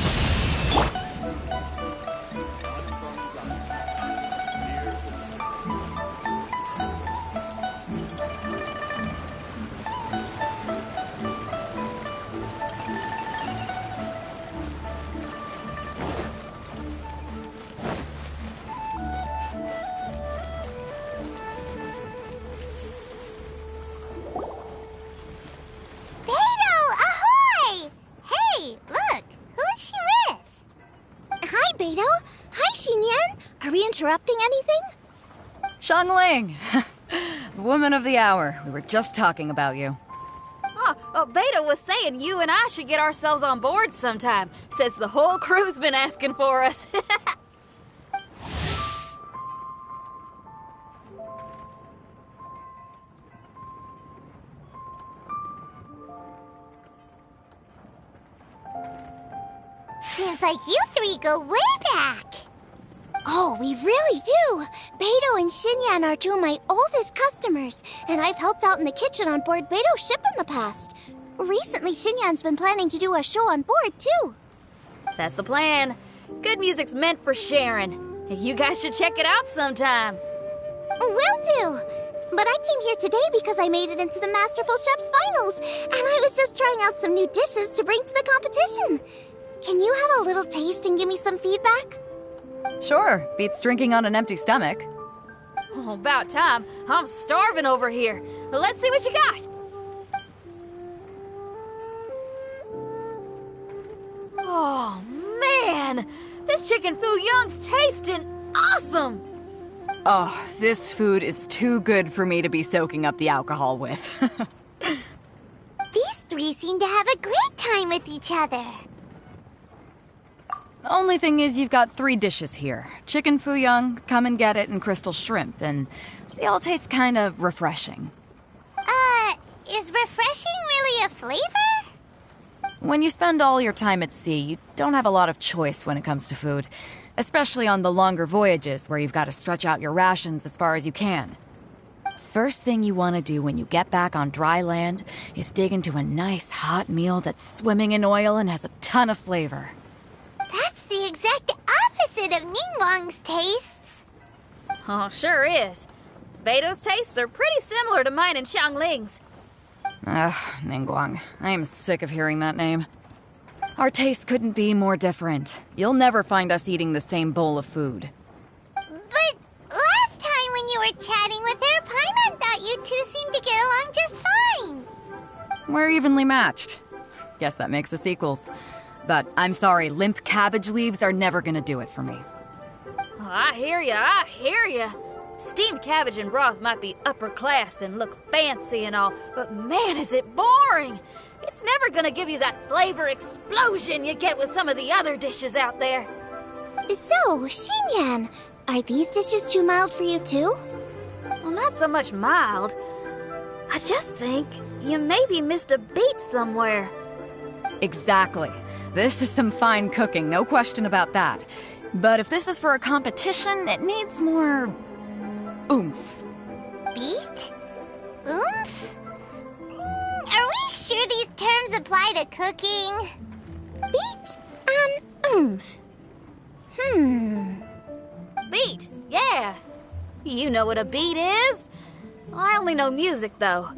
Interrupting anything? Xiangling! Woman of the hour. We were just talking about you. Beta was saying you and I should get ourselves on board sometime. Says the whole crew's been asking for us. Seems like you three go way back. Oh, we really do! Beto and Xinyan are two of my oldest customers, and I've helped out in the kitchen on board Beto's ship in the past. Recently, Xinyan's been planning to do a show on board, too. That's the plan. Good music's meant for sharing. You guys should check it out sometime. Will do! But I came here today because I made it into the Masterful Chef's finals, and I was just trying out some new dishes to bring to the competition. Can you have a little taste and give me some feedback? Sure, beats drinking on an empty stomach. Oh, about time. I'm starving over here. Let's see what you got. Oh, man! This chicken foo young's tasting awesome! Oh, this food is too good for me to be soaking up the alcohol with. These three seem to have a great time with each other. The only thing is you've got 3 dishes here. Chicken foo young, come and get it, and crystal shrimp, and they all taste kind of refreshing. Is refreshing really a flavor? When you spend all your time at sea, you don't have a lot of choice when it comes to food. especially on the longer voyages where you've got to stretch out your rations as far as you can. First thing you want to do when you get back on dry land is dig into a nice hot meal that's swimming in oil and has a ton of flavor. That's the exact opposite of Ningguang's tastes. Oh, sure is. Beto's tastes are pretty similar to mine and Xiangling's. Ugh, Ningguang. I am sick of hearing that name. Our tastes couldn't be more different. You'll never find us eating the same bowl of food. But last time when you were chatting with her, Paimon thought you two seemed to get along just fine. We're evenly matched. Guess that makes us equals. But I'm sorry, limp cabbage leaves are never gonna do it for me. Oh, I hear ya. Steamed cabbage and broth might be upper class and look fancy and all, but man, is it boring! It's never gonna give you that flavor explosion you get with some of the other dishes out there. So, Xinyan, are these dishes too mild for you too? Well, not so much mild. I just think you maybe missed a beat somewhere. Exactly. This is some fine cooking, no question about that. But if this is for a competition, it needs more oomph. Beat? Oomph? Are we sure these terms apply to cooking? Beat and oomph. Beat, yeah. You know what a beat is? I only know music, though.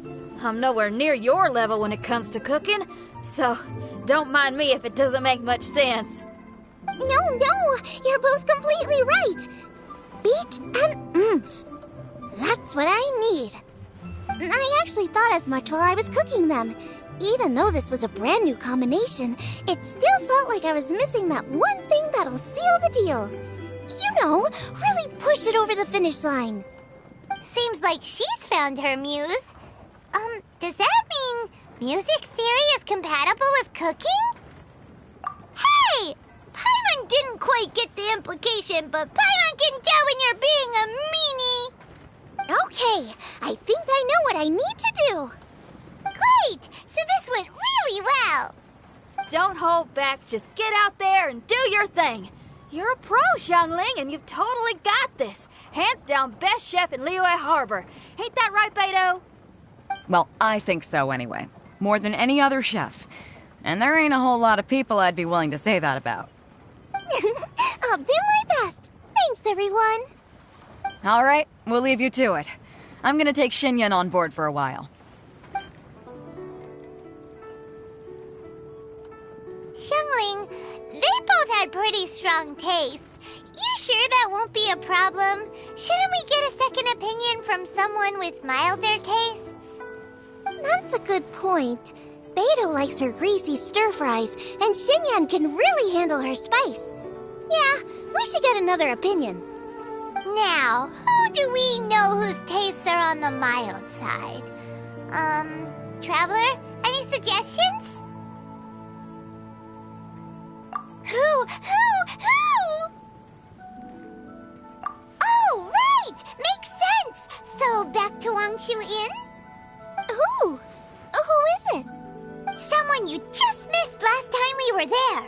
I'm nowhere near your level when it comes to cooking, so don't mind me if it doesn't make much sense. No, you're both completely right. Beat and oomph. That's what I need. I actually thought as much while I was cooking them. Even though this was a brand new combination, it still felt like I was missing that one thing that'll seal the deal. You know, really push it over the finish line. Seems like she's found her muse. Does that mean music theory is compatible with cooking? Hey! Paimon didn't quite get the implication, but Paimon can tell when you're being a meanie. Okay, I think I know what I need to do. Great! So this went really well. Don't hold back, just get out there and do your thing. You're a pro, Xiangling, and you've totally got this. Hands down best chef in Liyue Harbor. Ain't that right, Beto? Well, I think so anyway. More than any other chef. And there ain't a whole lot of people I'd be willing to say that about. I'll do my best. Thanks, everyone. All right, we'll leave you to it. I'm gonna take Xinyan on board for a while. Xiangling, they both had pretty strong tastes. You sure that won't be a problem? Shouldn't we get a second opinion from someone with milder tastes? That's a good point. Beto likes her greasy stir-fries, and Xinyan can really handle her spice. Yeah, we should get another opinion. Now, who do we know whose tastes are on the mild side? Traveler, any suggestions? Who? Oh, right! Makes sense! So, back to Wangshu Inn? Who is it? Someone you just missed last time we were there.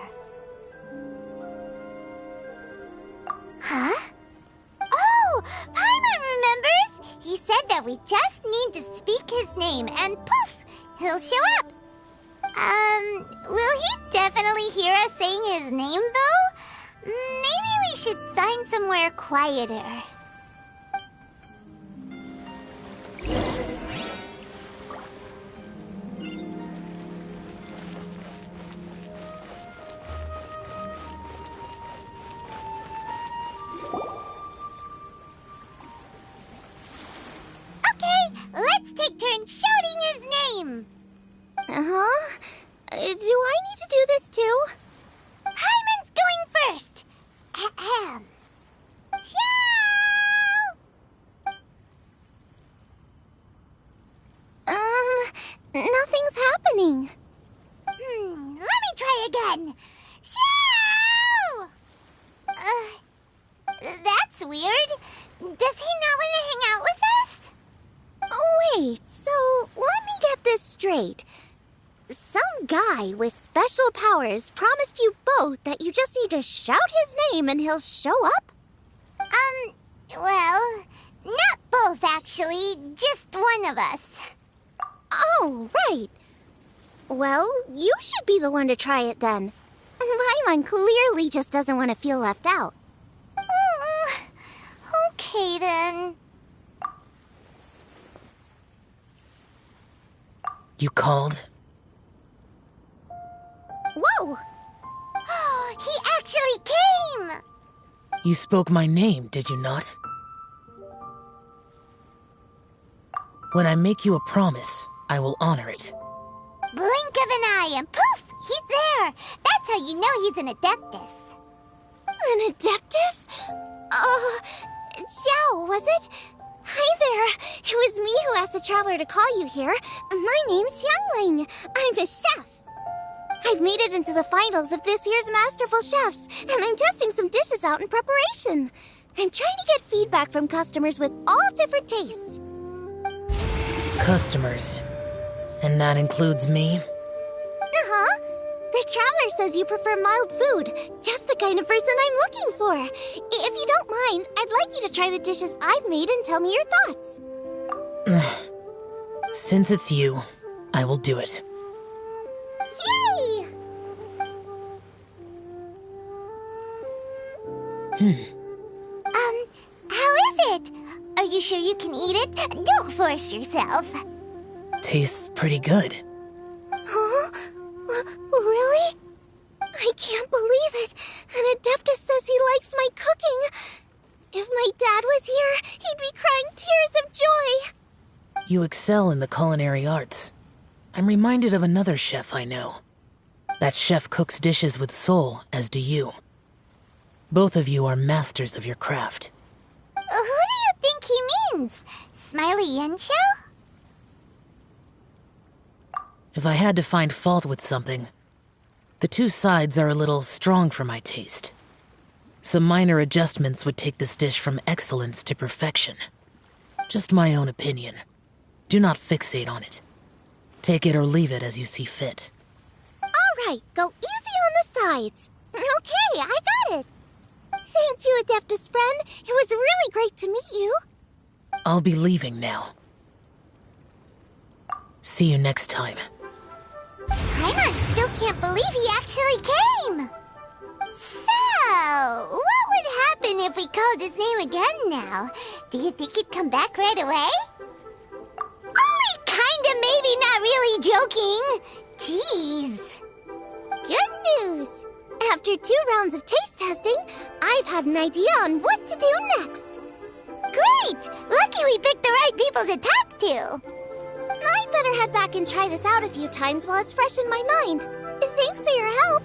Huh? Oh, Paimon remembers! He said that we just need to speak his name and poof, he'll show up. Will he definitely hear us saying his name, though? Maybe we should find somewhere quieter. Okay, let's take turns shouting his name. Uh-huh. Do I need to do this too? Hyman's going first. Ahem. Shout! Nothing's happening. Let me try again. Shout! That's weird. Does he not want to hang out with us? Oh, wait, so let me get this straight. Some guy with special powers promised you both that you just need to shout his name and he'll show up? Well, not both actually, just one of us. Oh, right. Well, you should be the one to try it then. Paimon clearly just doesn't want to feel left out. Okay then. You called? Whoa! He actually came! You spoke my name, did you not? When I make you a promise, I will honor it. Blink of an eye and poof! He's there! That's how you know he's an Adeptus. An Adeptus? Xiao, was it? Hi there. It was me who asked the Traveler to call you here. My name's Xiangling. I'm a chef. I've made it into the finals of this year's Masterful Chefs, and I'm testing some dishes out in preparation. I'm trying to get feedback from customers with all different tastes. Customers. And that includes me? Uh-huh. The Traveler says you prefer mild food, just the kind of person I'm looking for. If you don't mind, I'd like you to try the dishes I've made and tell me your thoughts. Since it's you, I will do it. Yay! How is it? Are you sure you can eat it? Don't force yourself. Tastes pretty good. Huh? Really? I can't believe it. An Adeptus says he likes my cooking. If my dad was here, he'd be crying tears of joy. You excel in the culinary arts. I'm reminded of another chef I know. That chef cooks dishes with soul, as do you. Both of you are masters of your craft. Who do you think he means? Smiley Yanqiao? If I had to find fault with something, the two sides are a little strong for my taste. Some minor adjustments would take this dish from excellence to perfection. Just my own opinion. Do not fixate on it. Take it or leave it as you see fit. All right, go easy on the sides. Okay, I got it. Thank you, Adeptus friend. It was really great to meet you. I'll be leaving now. See you next time. Paimon still can't believe he actually came! So, what would happen if we called his name again now? Do you think he'd come back right away? Only kinda, maybe, not really joking. Jeez. Good news! After 2 rounds of taste testing, I've had an idea on what to do next. Great! Lucky we picked the right people to talk to. I'd better head back and try this out a few times while it's fresh in my mind. Thanks for your help.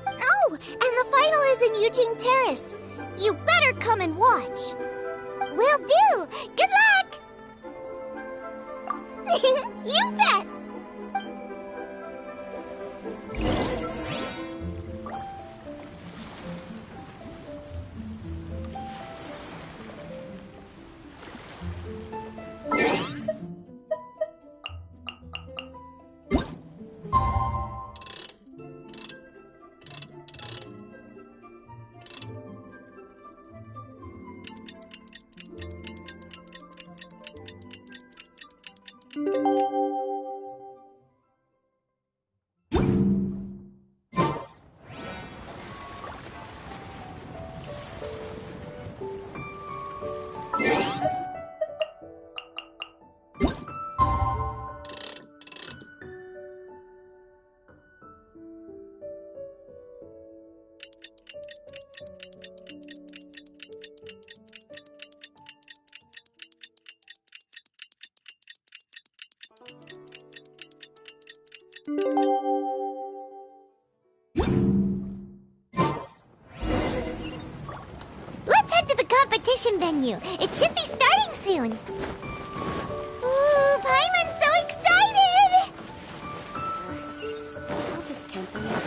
Oh, and the final is in Yujing Terrace. You better come and watch. Will do. Good luck. You bet. Let's head to the competition venue. It should be starting soon. Ooh, Paimon's so excited! I just can't believe it.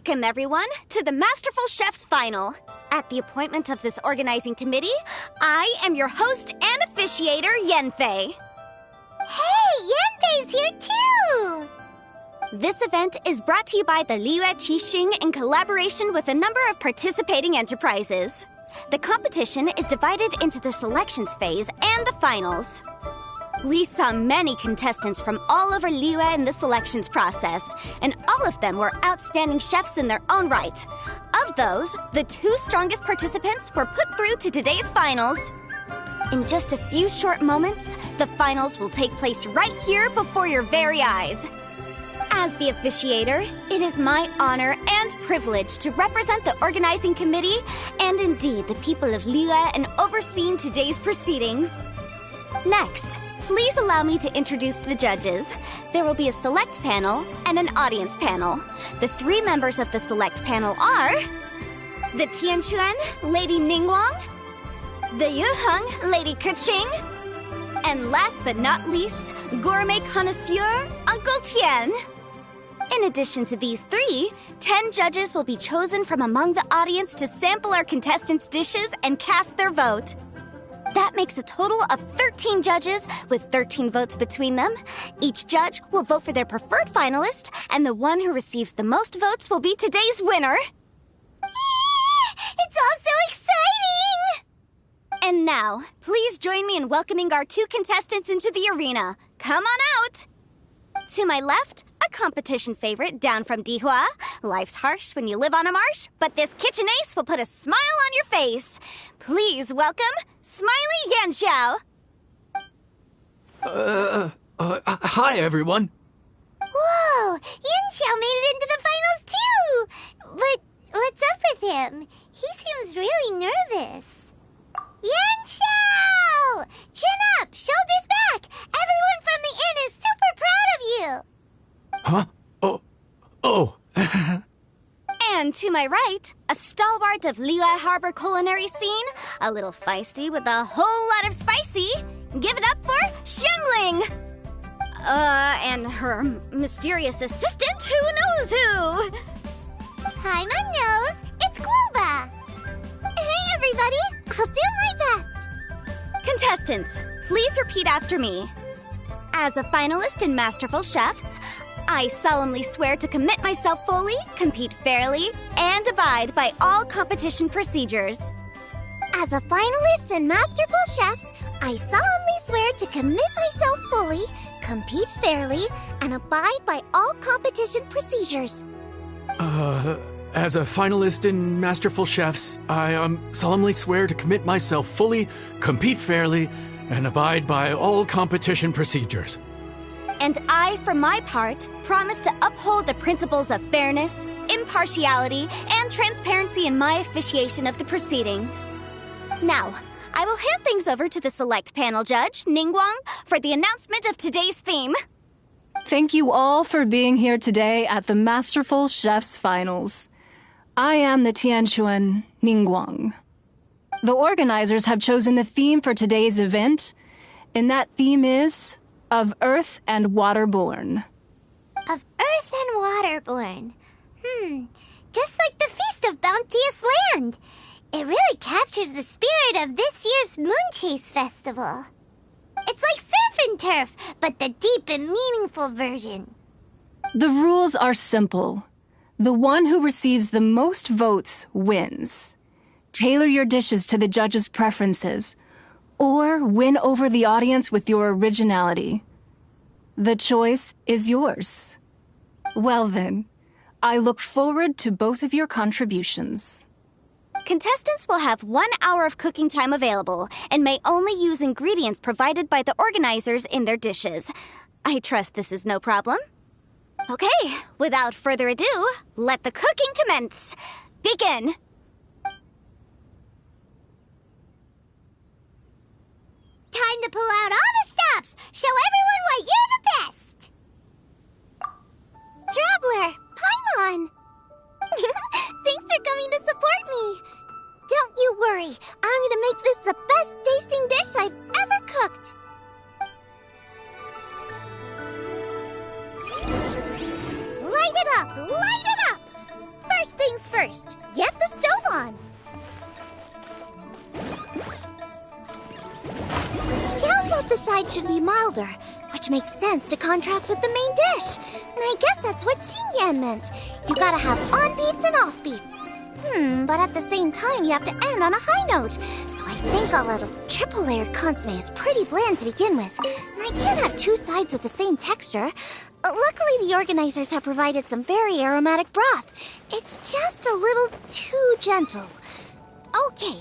Welcome, everyone, to the Masterful Chef's Final. At the appointment of this organizing committee, I am your host and officiator, Yanfei. Hey, Yanfei's here too! This event is brought to you by the Liyue Qixing in collaboration with a number of participating enterprises. The competition is divided into the selections phase and the finals. We saw many contestants from all over Liyue in the selections process, and all of them were outstanding chefs in their own right. Of those, the 2 strongest participants were put through to today's finals. In just a few short moments, the finals will take place right here before your very eyes. As the officiator, it is my honor and privilege to represent the organizing committee and indeed the people of Liyue in overseeing today's proceedings. Next, please allow me to introduce the judges. There will be a select panel and an audience panel. The 3 members of the select panel are the Tianquan, Lady Ningguang, the Yuheng, Lady Keqing, and last but not least, gourmet connoisseur, Uncle Tian. In addition to these 3, 10 judges will be chosen from among the audience to sample our contestants' dishes and cast their vote. That makes a total of 13 judges with 13 votes between them. Each judge will vote for their preferred finalist, and the one who receives the most votes will be today's winner. It's all so exciting! And now, please join me in welcoming our 2 contestants into the arena. Come on out! To my left, a competition favorite down from Dihua. Life's harsh when you live on a marsh, but this kitchen ace will put a smile on your face. Please welcome Smiley Yanxiao. Hi, everyone. Whoa, Yanxiao made it into the finals too! But what's up with him? He seems really nervous. Yanxiao! Chin up, shoulders back! Everyone from the inn is super proud of you! Huh? Oh. And to my right, a stalwart of Liyue Harbor culinary scene, a little feisty with a whole lot of spicy. Give it up for Xiangling! And her mysterious assistant, who knows who? Hi, my nose! It's Guoba! Hey, everybody! I'll do my best! Contestants, please repeat after me. As a finalist in Masterful Chefs, I solemnly swear to commit myself fully, compete fairly, and abide by all competition procedures. As a finalist in Masterful Chefs, I solemnly swear to commit myself fully, compete fairly, and abide by all competition procedures. As a finalist in Masterful Chefs, I solemnly swear to commit myself fully, compete fairly, and abide by all competition procedures. And I, for my part, promise to uphold the principles of fairness, impartiality, and transparency in my officiation of the proceedings. Now, I will hand things over to the select panel judge, Ningguang, for the announcement of today's theme. Thank you all for being here today at the Masterful Chef's Finals. I am the Tianquan, Ningguang. The organizers have chosen the theme for today's event, and that theme is Of Earth and Waterborn. Of Earth and Waterborn. Just like the Feast of Bounteous Land. It really captures the spirit of this year's Moonchase festival. It's like surf and turf, but the deep and meaningful version. The rules are simple. The one who receives the most votes wins. Tailor your dishes to the judges' preferences, or win over the audience with your originality. The choice is yours. Well then, I look forward to both of your contributions. Contestants will have 1 hour of cooking time available and may only use ingredients provided by the organizers in their dishes. I trust this is no problem. Okay, without further ado, let the cooking commence. Begin! Time to pull out all the stops! Show everyone why you're the best! Traveler, Paimon! Thanks for coming to support me! Don't you worry, I'm gonna make this the best tasting dish I've ever cooked! Light it up! Light it up! things first. Get the stove on. Xiao thought the side should be milder, which makes sense to contrast with the main dish. And I guess that's what Xingyan meant. You gotta have on-beats and off-beats. But at the same time, you have to end on a high note. So I think a little triple-layered consomme is pretty bland to begin with. And I can't have two sides with the same texture. Luckily, the organizers have provided some very aromatic broth. It's just a little too gentle. Okay.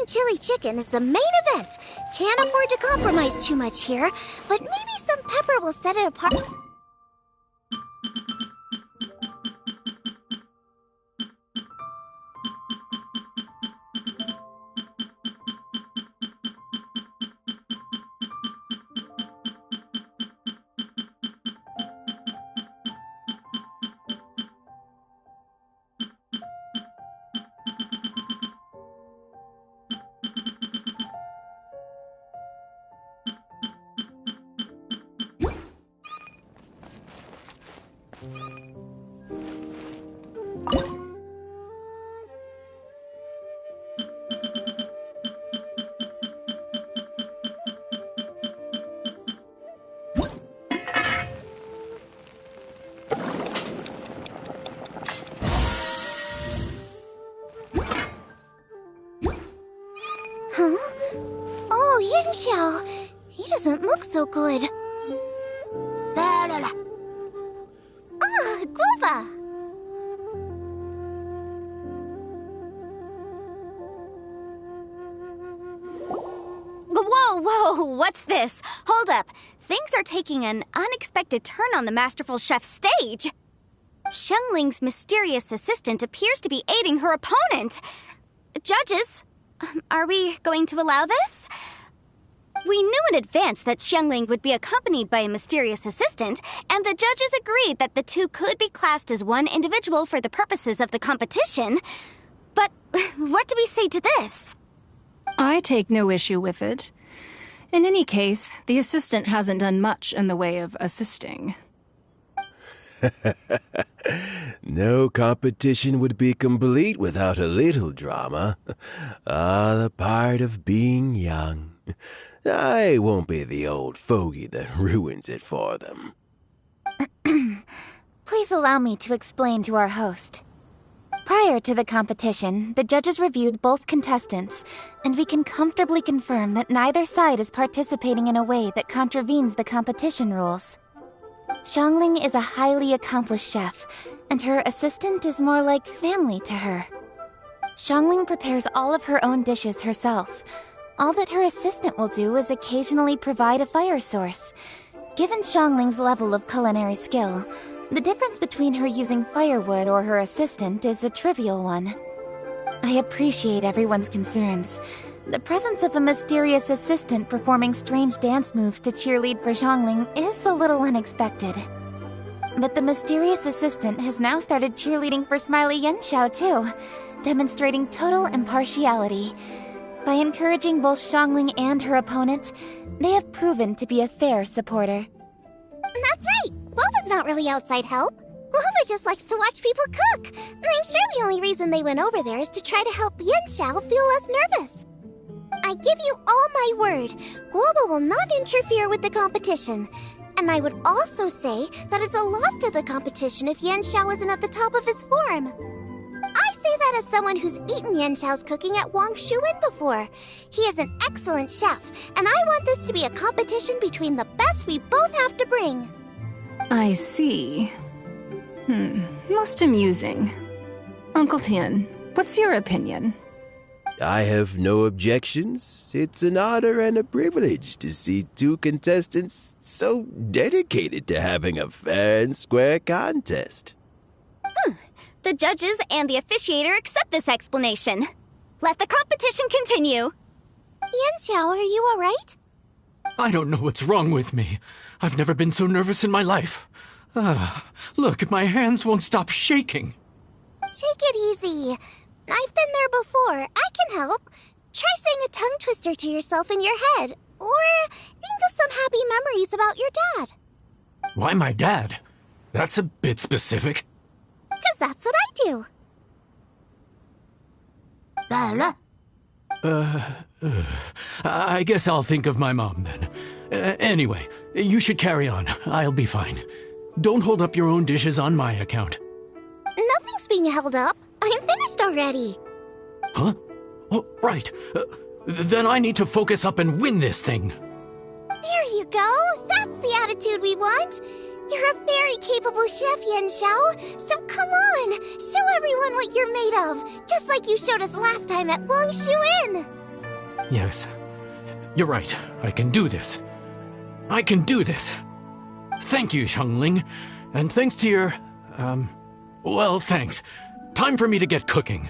Chili chicken is the main event. Can't afford to compromise too much here, but maybe some pepper will set it apart. Huh? Oh, Yanxiao. He doesn't look so good. La la la. Ah, Guava. Whoa, what's this? Hold up. Things are taking an unexpected turn on the Masterful Chef's stage. Xiangling's mysterious assistant appears to be aiding her opponent. Judges, are we going to allow this? We knew in advance that Xiangling would be accompanied by a mysterious assistant, and the judges agreed that the two could be classed as one individual for the purposes of the competition. But what do we say to this? I take no issue with it. In any case, the assistant hasn't done much in the way of assisting. No competition would be complete without a little drama. Ah, the part of being young. I won't be the old fogey that ruins it for them. Please allow me to explain to our host. Prior to the competition, the judges reviewed both contestants, and we can comfortably confirm that neither side is participating in a way that contravenes the competition rules. Xiangling is a highly accomplished chef, and her assistant is more like family to her. Xiangling prepares all of her own dishes herself. All that her assistant will do is occasionally provide a fire source. Given Xiangling's level of culinary skill, the difference between her using firewood or her assistant is a trivial one. I appreciate everyone's concerns. The presence of a mysterious assistant performing strange dance moves to cheerlead for Xiangling is a little unexpected. But the mysterious assistant has now started cheerleading for Smiley Yanxiao too, demonstrating total impartiality. By encouraging both Xiangling and her opponent, they have proven to be a fair supporter. That's right! Guava's not really outside help. Woba just likes to watch people cook. I'm sure the only reason they went over there is to try to help Yanxiao feel less nervous. I give you all my word, Woba will not interfere with the competition. And I would also say that it's a loss to the competition if Yanxiao isn't at the top of his form. I say that as someone who's eaten Yanxiao's cooking at Wangshuin before. He is an excellent chef, and I want this to be a competition between the best we both have to bring. I see. Most amusing. Uncle Tian, what's your opinion? I have no objections. It's an honor and a privilege to see two contestants so dedicated to having a fair and square contest. The judges and the officiator accept this explanation. Let the competition continue. Yanxiao, are you all right? I don't know what's wrong with me. I've never been so nervous in my life. Look, my hands won't stop shaking. Take it easy. I've been there before. I can help. Try saying a tongue twister to yourself in your head. Or think of some happy memories about your dad. Why my dad? That's a bit specific. 'Cause that's what I do. I guess I'll think of my mom then. Anyway, you should carry on. I'll be fine. Don't hold up your own dishes on my account. Nothing's being held up. I'm finished already. Huh? Oh, right. Then I need to focus up and win this thing. There you go. That's the attitude we want. You're a very capable chef, Yanxiao. So come on, show everyone what you're made of, just like you showed us last time at Wangshuin. Yes, you're right. I can do this. I can do this. Thank you, Xiangling. And thanks to your, well, thanks. Time for me to get cooking.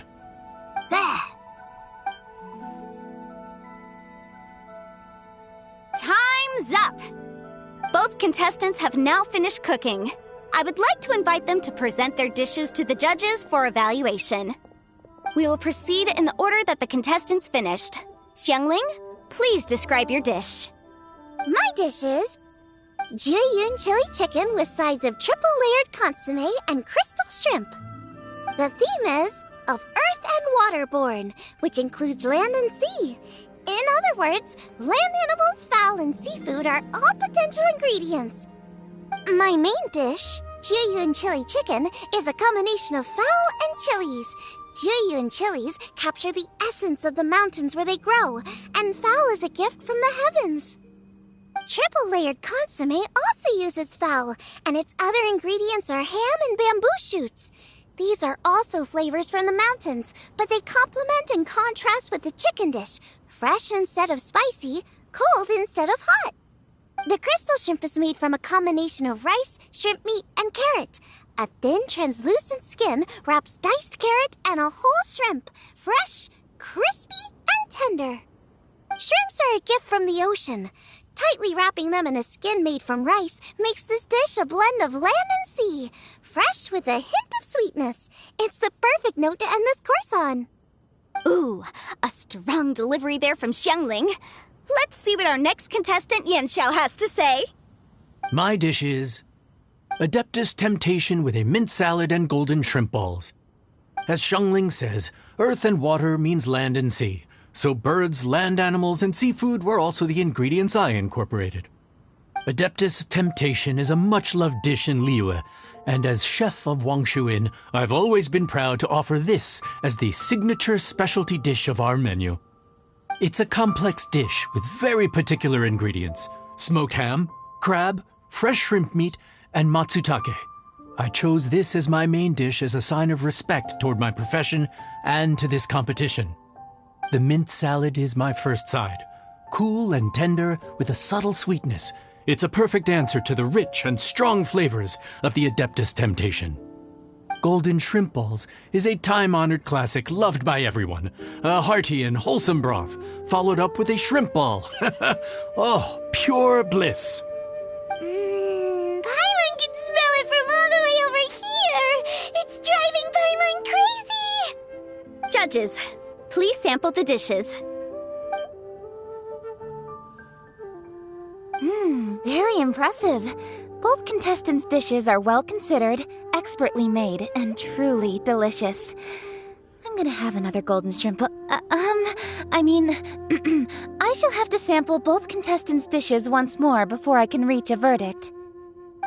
Time's up! Both contestants have now finished cooking. I would like to invite them to present their dishes to the judges for evaluation. We will proceed in the order that the contestants finished. Xiangling, please describe your dish. My dish is Jiyun chili chicken with sides of triple-layered consomme and crystal shrimp. The theme is of earth and waterborne, which includes land and sea. In other words, land animals, fowl, and seafood are all potential ingredients. My main dish, Jiyun chili chicken, is a combination of fowl and chilies. Jiyun chilies capture the essence of the mountains where they grow, and fowl is a gift from the heavens. Triple-layered consomme also uses fowl, and its other ingredients are ham and bamboo shoots. These are also flavors from the mountains, but they complement and contrast with the chicken dish, fresh instead of spicy, cold instead of hot. The crystal shrimp is made from a combination of rice, shrimp meat, and carrot. A thin, translucent skin wraps diced carrot and a whole shrimp, fresh, crispy, and tender. Shrimps are a gift from the ocean. Tightly wrapping them in a skin made from rice makes this dish a blend of land and sea, fresh with a hint of sweetness. It's the perfect note to end this course on. Ooh, a strong delivery there from Xiangling. Let's see what our next contestant Yanxiao has to say. My dish is Adeptus Temptation with a mint salad and golden shrimp balls. As Xiangling says, earth and water means land and sea. So birds, land animals, and seafood were also the ingredients I incorporated. Adeptus Temptation is a much-loved dish in Liyue, and as chef of Wangshuin, I've always been proud to offer this as the signature specialty dish of our menu. It's a complex dish with very particular ingredients: smoked ham, crab, fresh shrimp meat, and matsutake. I chose this as my main dish as a sign of respect toward my profession and to this competition. The mint salad is my first side. Cool and tender with a subtle sweetness, it's a perfect answer to the rich and strong flavors of the Adeptus Temptation. Golden shrimp balls is a time-honored classic loved by everyone. A hearty and wholesome broth, followed up with a shrimp ball. Oh, pure bliss. Paimon can smell it from all the way over here. It's driving Paimon crazy. Judges, please sample the dishes. Very impressive. Both contestants' dishes are well considered, expertly made, and truly delicious. I'm gonna have another golden shrimp. I shall have to sample both contestants' dishes once more before I can reach a verdict.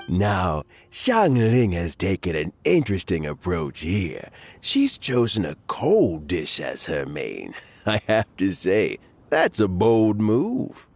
Now, Xiangling has taken an interesting approach here. She's chosen a cold dish as her main. I have to say, that's a bold move.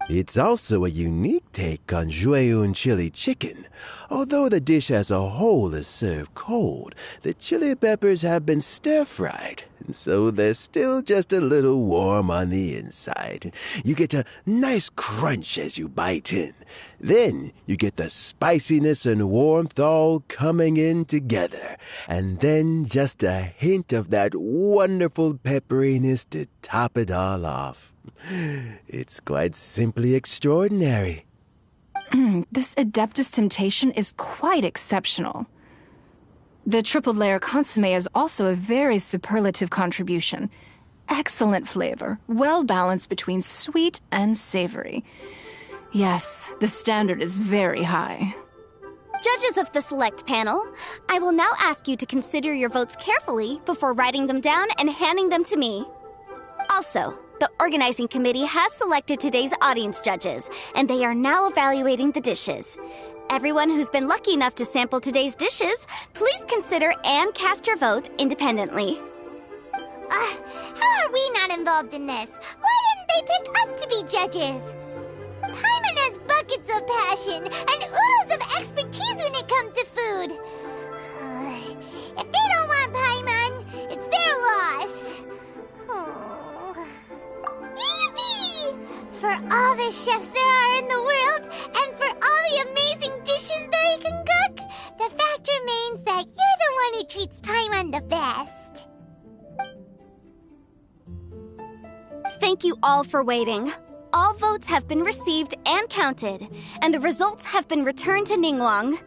It's also a unique take on Jueyun chili chicken. Although the dish as a whole is served cold, the chili peppers have been stir-fried, and so they're still just a little warm on the inside. You get a nice crunch as you bite in. Then you get the spiciness and warmth all coming in together, and then just a hint of that wonderful pepperiness to top it all off. It's quite simply extraordinary. This Adeptus Temptation is quite exceptional. The triple layer consomme is also a very superlative contribution. Excellent flavor, well balanced between sweet and savory. Yes, the standard is very high. Judges of the select panel, I will now ask you to consider your votes carefully before writing them down and handing them to me. Also, the organizing committee has selected today's audience judges, and they are now evaluating the dishes. Everyone who's been lucky enough to sample today's dishes, please consider and cast your vote independently. How are we not involved in this? Why didn't they pick us to be judges? Paimon has buckets of passion and oodles of expertise when it comes to food. If they don't want Paimon, it's their loss. Yippee! For all the chefs there are in the world, and for all the amazing dishes they can cook, the fact remains that you're the one who treats Paimon the best. Thank you all for waiting. All votes have been received and counted, and the results have been returned to Ningguang.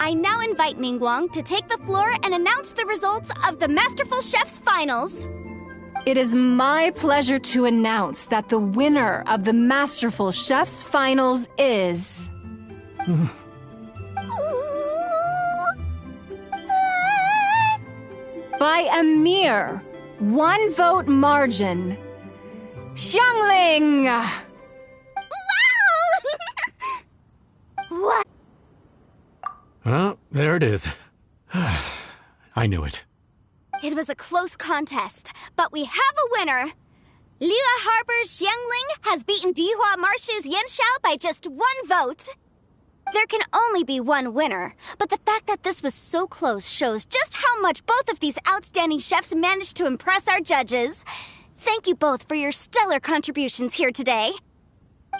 I now invite Ningguang to take the floor and announce the results of the Masterful Chef's Finals. It is my pleasure to announce that the winner of the Masterful Chef's Finals is... by a mere 1 vote margin, Xiangling! What? Well, there it is. I knew it. It was a close contest, but we have a winner. Liyue Harbor's Xiangling has beaten Dihua Marsh's Yanxiao by just 1 vote. There can only be one winner, but the fact that this was so close shows just how much both of these outstanding chefs managed to impress our judges. Thank you both for your stellar contributions here today.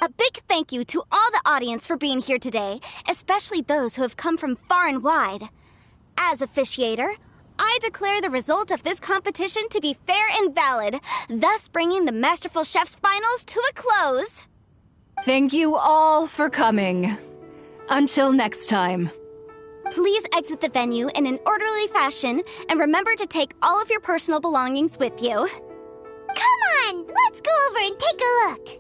A big thank you to all the audience for being here today, especially those who have come from far and wide. As officiator, I declare the result of this competition to be fair and valid, thus bringing the Masterful Chef's Finals to a close. Thank you all for coming. Until next time. Please exit the venue in an orderly fashion, and remember to take all of your personal belongings with you. Come on, let's go over and take a look.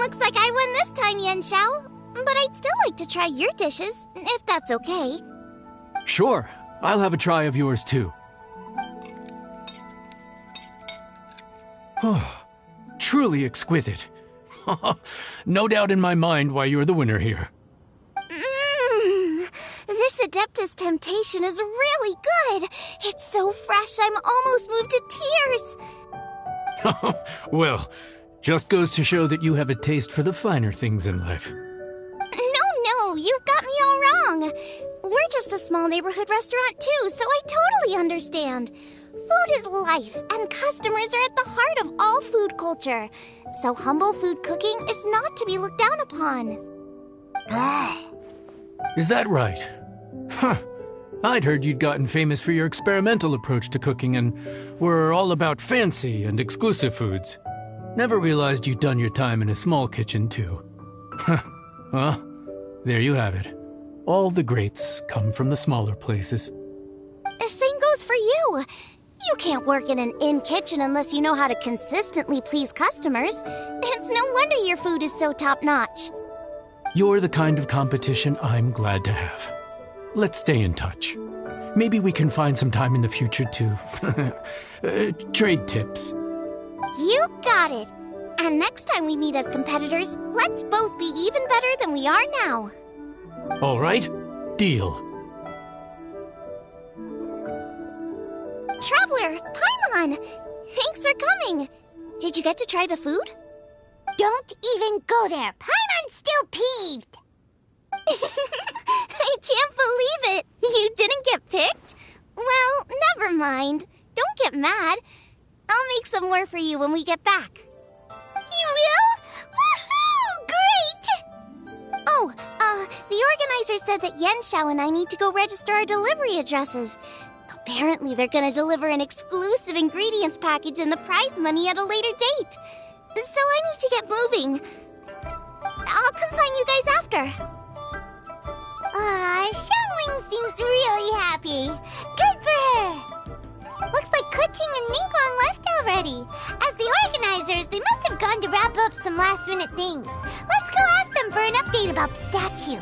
Looks like I won this time, Yanxiao. But I'd still like to try your dishes, if that's okay. Sure, I'll have a try of yours too. Truly exquisite. No doubt in my mind why you're the winner here. This Adeptus Temptation is really good. It's so fresh, I'm almost moved to tears. Well, just goes to show that you have a taste for the finer things in life. No, you've got me all wrong. We're just a small neighborhood restaurant too, so I totally understand. Food is life, and customers are at the heart of all food culture. So humble food cooking is not to be looked down upon. Is that right? Huh. I'd heard you'd gotten famous for your experimental approach to cooking and were all about fancy and exclusive foods. Never realized you'd done your time in a small kitchen, too. Well, there you have it. All the greats come from the smaller places. The same goes for you. You can't work in an inn kitchen unless you know how to consistently please customers. It's no wonder your food is so top-notch. You're the kind of competition I'm glad to have. Let's stay in touch. Maybe we can find some time in the future to trade tips. You got it. And next time we meet as competitors, let's both be even better than we are now. All right, deal. Traveler, Paimon! Thanks for coming. Did you get to try the food? Don't even go there. Paimon's still peeved. I can't believe it. You didn't get picked? Well, never mind. Don't get mad. I'll make some more for you when we get back. You will? Woohoo! Great! Oh, the organizer said that Yenshao and I need to go register our delivery addresses. Apparently they're gonna deliver an exclusive ingredients package and the prize money at a later date. So I need to get moving. I'll come find you guys after. Xiangling seems really happy. Good for her. Looks like Kuching and Ningguang left already. As the organizers, they must have gone to wrap up some last-minute things. Let's go ask them for an update about the statue.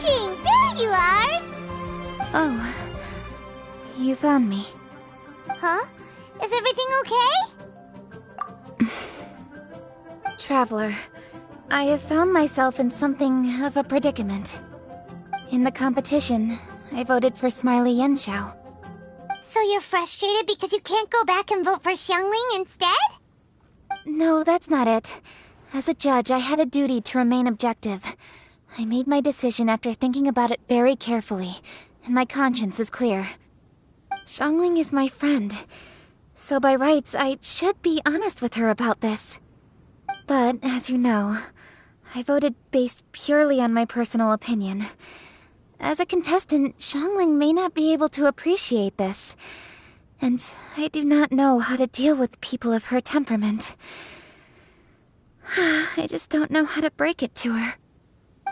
There you are! Oh, you found me. Huh? Is everything okay? Traveler, I have found myself in something of a predicament. In the competition, I voted for Smiley Yenshao. So you're frustrated because you can't go back and vote for Xiangling instead? No, that's not it. As a judge, I had a duty to remain objective. I made my decision after thinking about it very carefully, and my conscience is clear. Xiangling is my friend, so by rights, I should be honest with her about this. But, as you know, I voted based purely on my personal opinion. As a contestant, Xiangling may not be able to appreciate this, and I do not know how to deal with people of her temperament. I just don't know how to break it to her.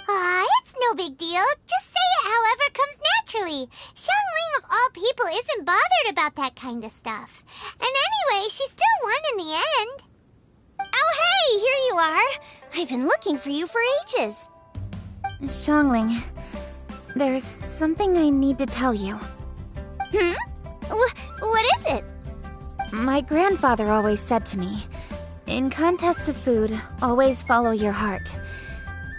It's no big deal. Just say it however comes naturally. Xiangling of all people isn't bothered about that kind of stuff. And anyway, she still won in the end. Oh hey, here you are. I've been looking for you for ages. Xiangling, there's something I need to tell you. What is it? My grandfather always said to me, in contests of food, always follow your heart.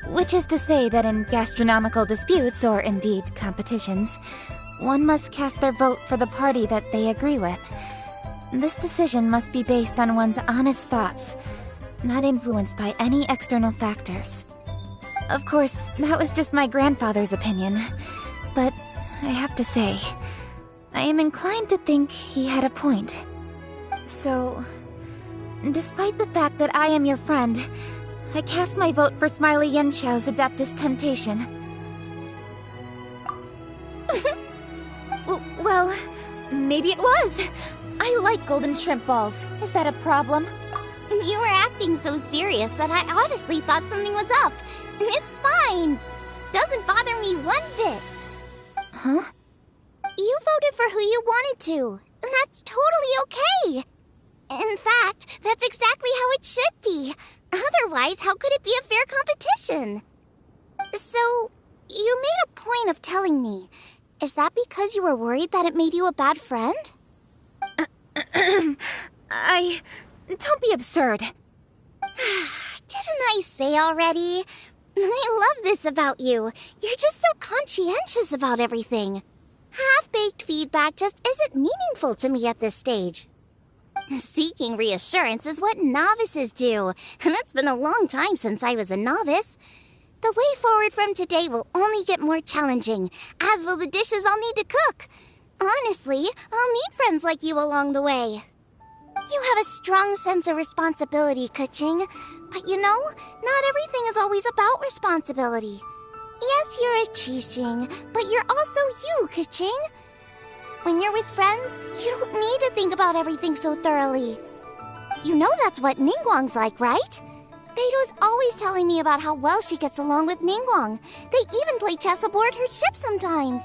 Which is to say that in gastronomical disputes, or indeed competitions, one must cast their vote for the party that they agree with. This decision must be based on one's honest thoughts, not influenced by any external factors. Of course, that was just my grandfather's opinion, but I have to say, I am inclined to think he had a point. So, despite the fact that I am your friend, I cast my vote for Smiley Yenshao's Adeptus Temptation. Well, maybe it was. I like golden shrimp balls. Is that a problem? You were acting so serious that I honestly thought something was up. It's fine. Doesn't bother me one bit. Huh? You voted for who you wanted to, and that's totally okay. In fact, that's exactly how it should be. Otherwise, how could it be a fair competition? So, you made a point of telling me. Is that because you were worried that it made you a bad friend? Don't be absurd. Didn't I say already? I love this about you. You're just so conscientious about everything. Half-baked feedback just isn't meaningful to me at this stage. Seeking reassurance is what novices do, and it's been a long time since I was a novice. The way forward from today will only get more challenging, as will the dishes I'll need to cook. Honestly, I'll meet friends like you along the way. You have a strong sense of responsibility, Keqing. But you know, not everything is always about responsibility. Yes, you're a Qixing, but you're also you, Keqing. When you're with friends, you don't need to think about everything so thoroughly. You know that's what Ningguang's like, right? Beto's always telling me about how well she gets along with Ningguang. They even play chess aboard her ship sometimes.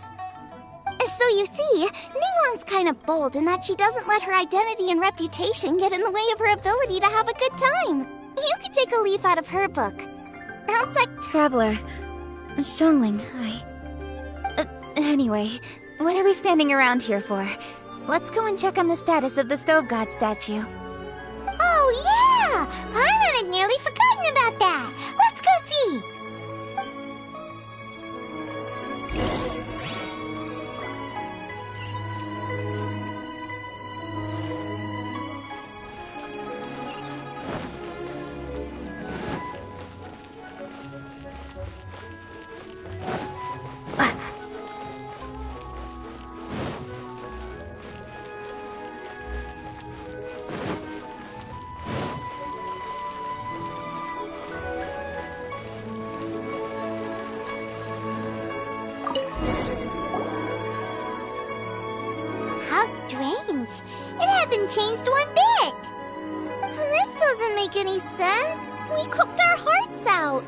So you see, Ningguang's kind of bold in that she doesn't let her identity and reputation get in the way of her ability to have a good time. You could take a leaf out of her book. Outside Traveler, Xiangling, anyway, what are we standing around here for? Let's go and check on the status of the Stove God statue. Oh, yeah! Paimon had nearly forgotten about that. Let's go see. How strange. It hasn't changed one bit. This doesn't make any sense. We cooked our hearts out.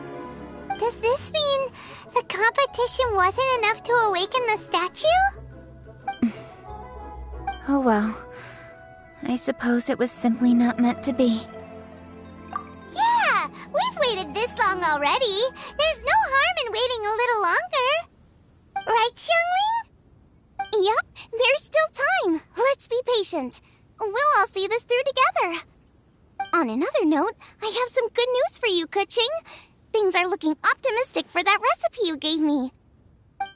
Does this mean the competition wasn't enough to awaken the statue? Oh well. I suppose it was simply not meant to be. Yeah, we've waited this long already. There's no harm in waiting a little longer. Right, Xiangling? Yep, there's still time. Let's be patient. We'll all see this through together. On another note, I have some good news for you, Keqing. Things are looking optimistic for that recipe you gave me.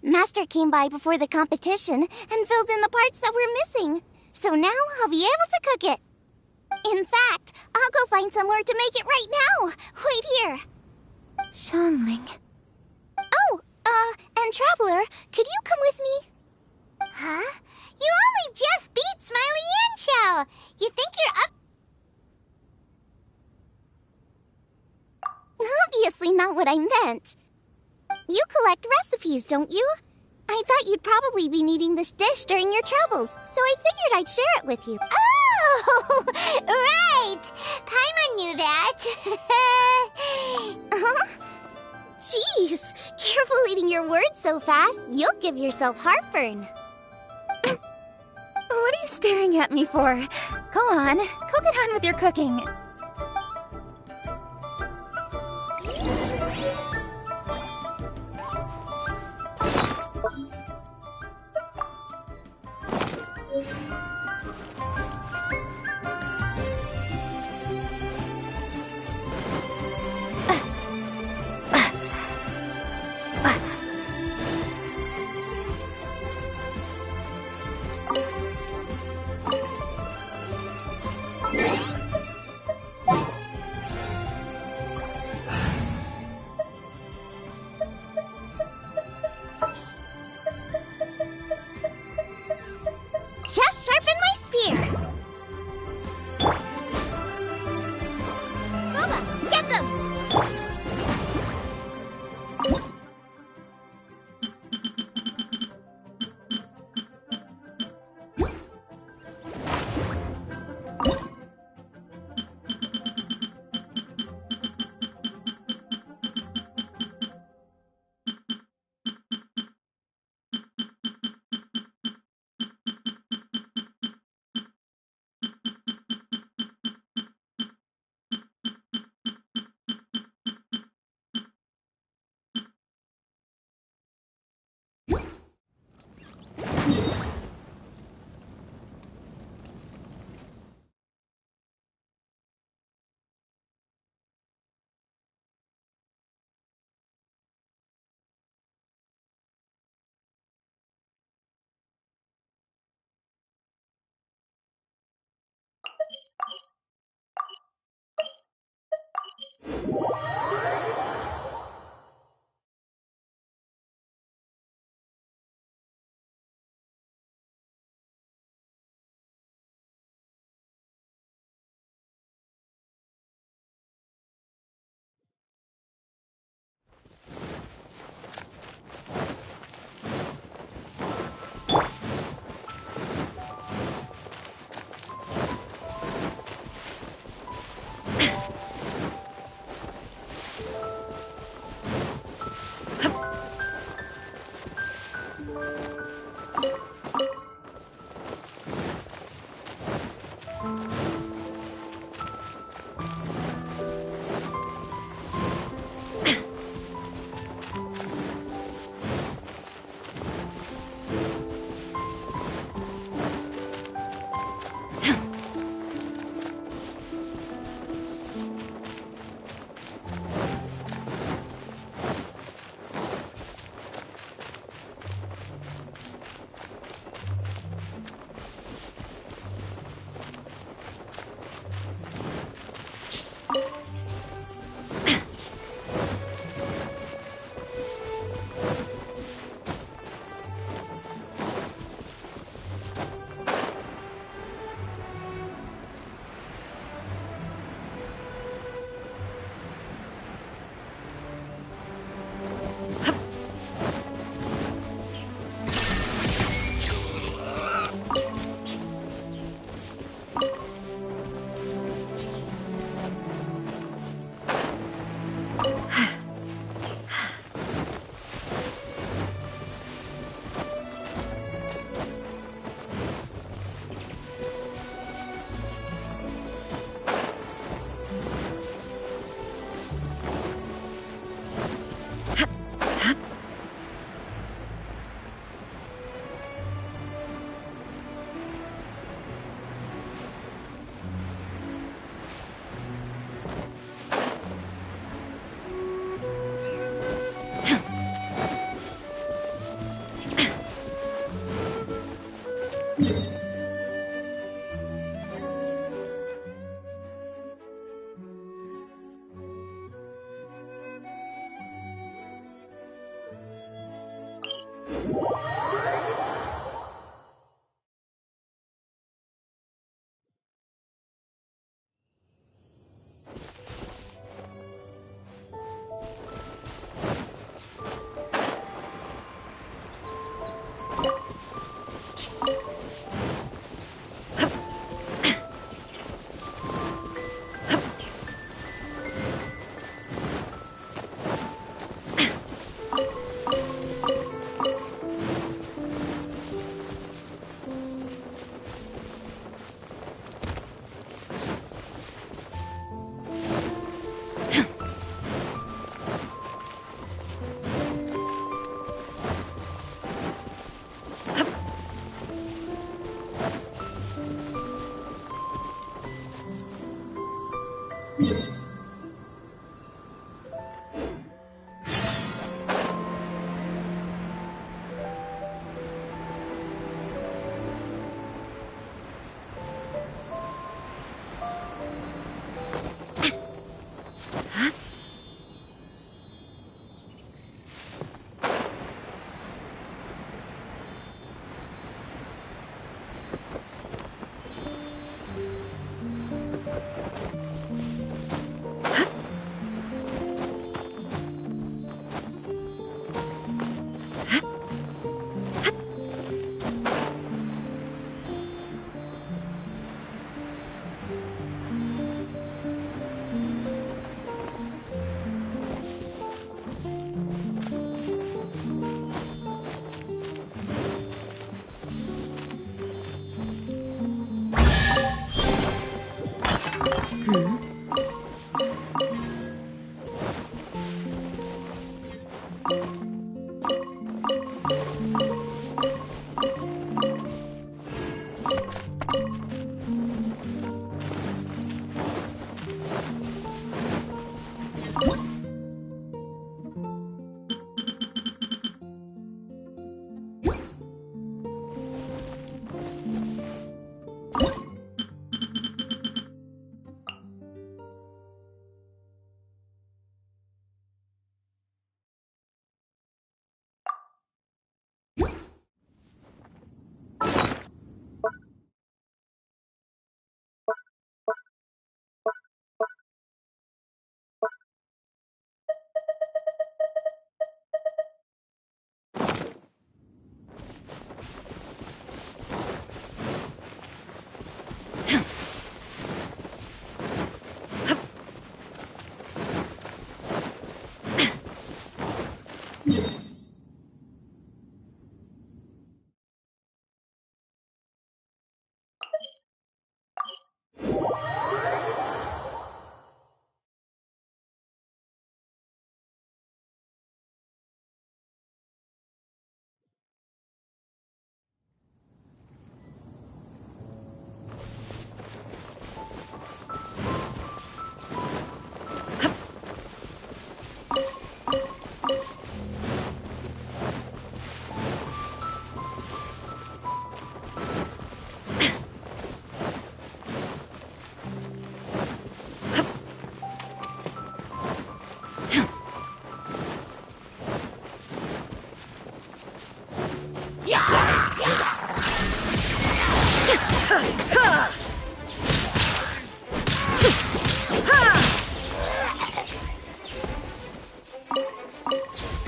Master came by before the competition and filled in the parts that were missing. So now I'll be able to cook it. In fact, I'll go find somewhere to make it right now. Wait here. Xiangling. Oh, and Traveler, could you come with me? Huh? You only just beat Smiley Yanqiao. You think you're up? Obviously not what I meant. You collect recipes, don't you? I thought you'd probably be needing this dish during your travels, so I figured I'd share it with you. Oh, right. Paimon knew that. Huh? Jeez, careful eating your words so fast. You'll give yourself heartburn. What are you staring at me for? Go on, go get on with your cooking.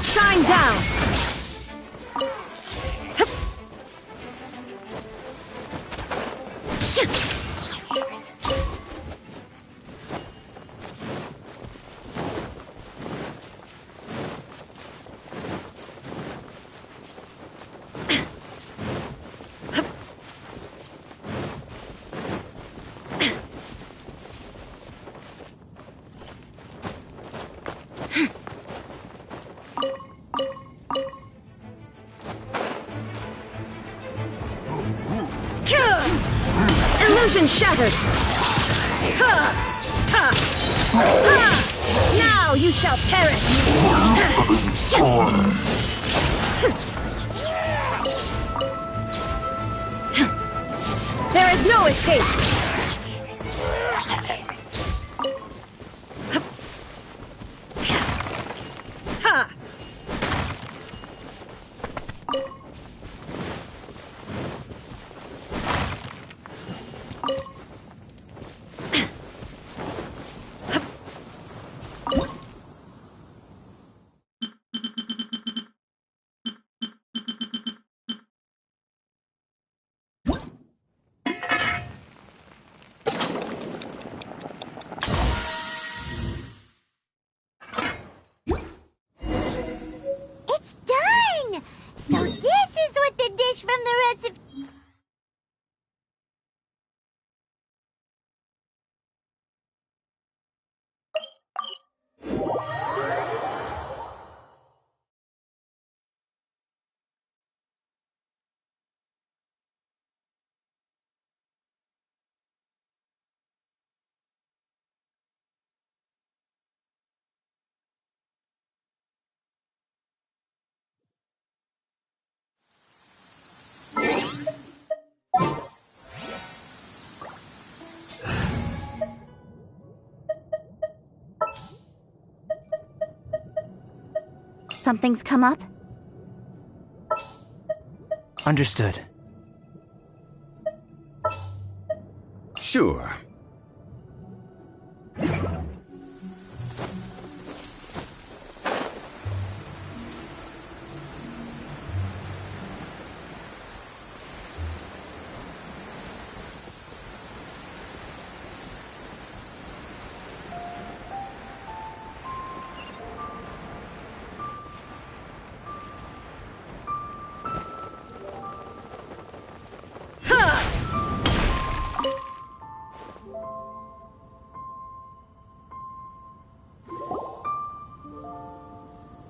Shine down! Illusion shattered! Ha! Ha! Ha! Now you shall perish! There is no escape! Ha! something's come up. Understood. Sure.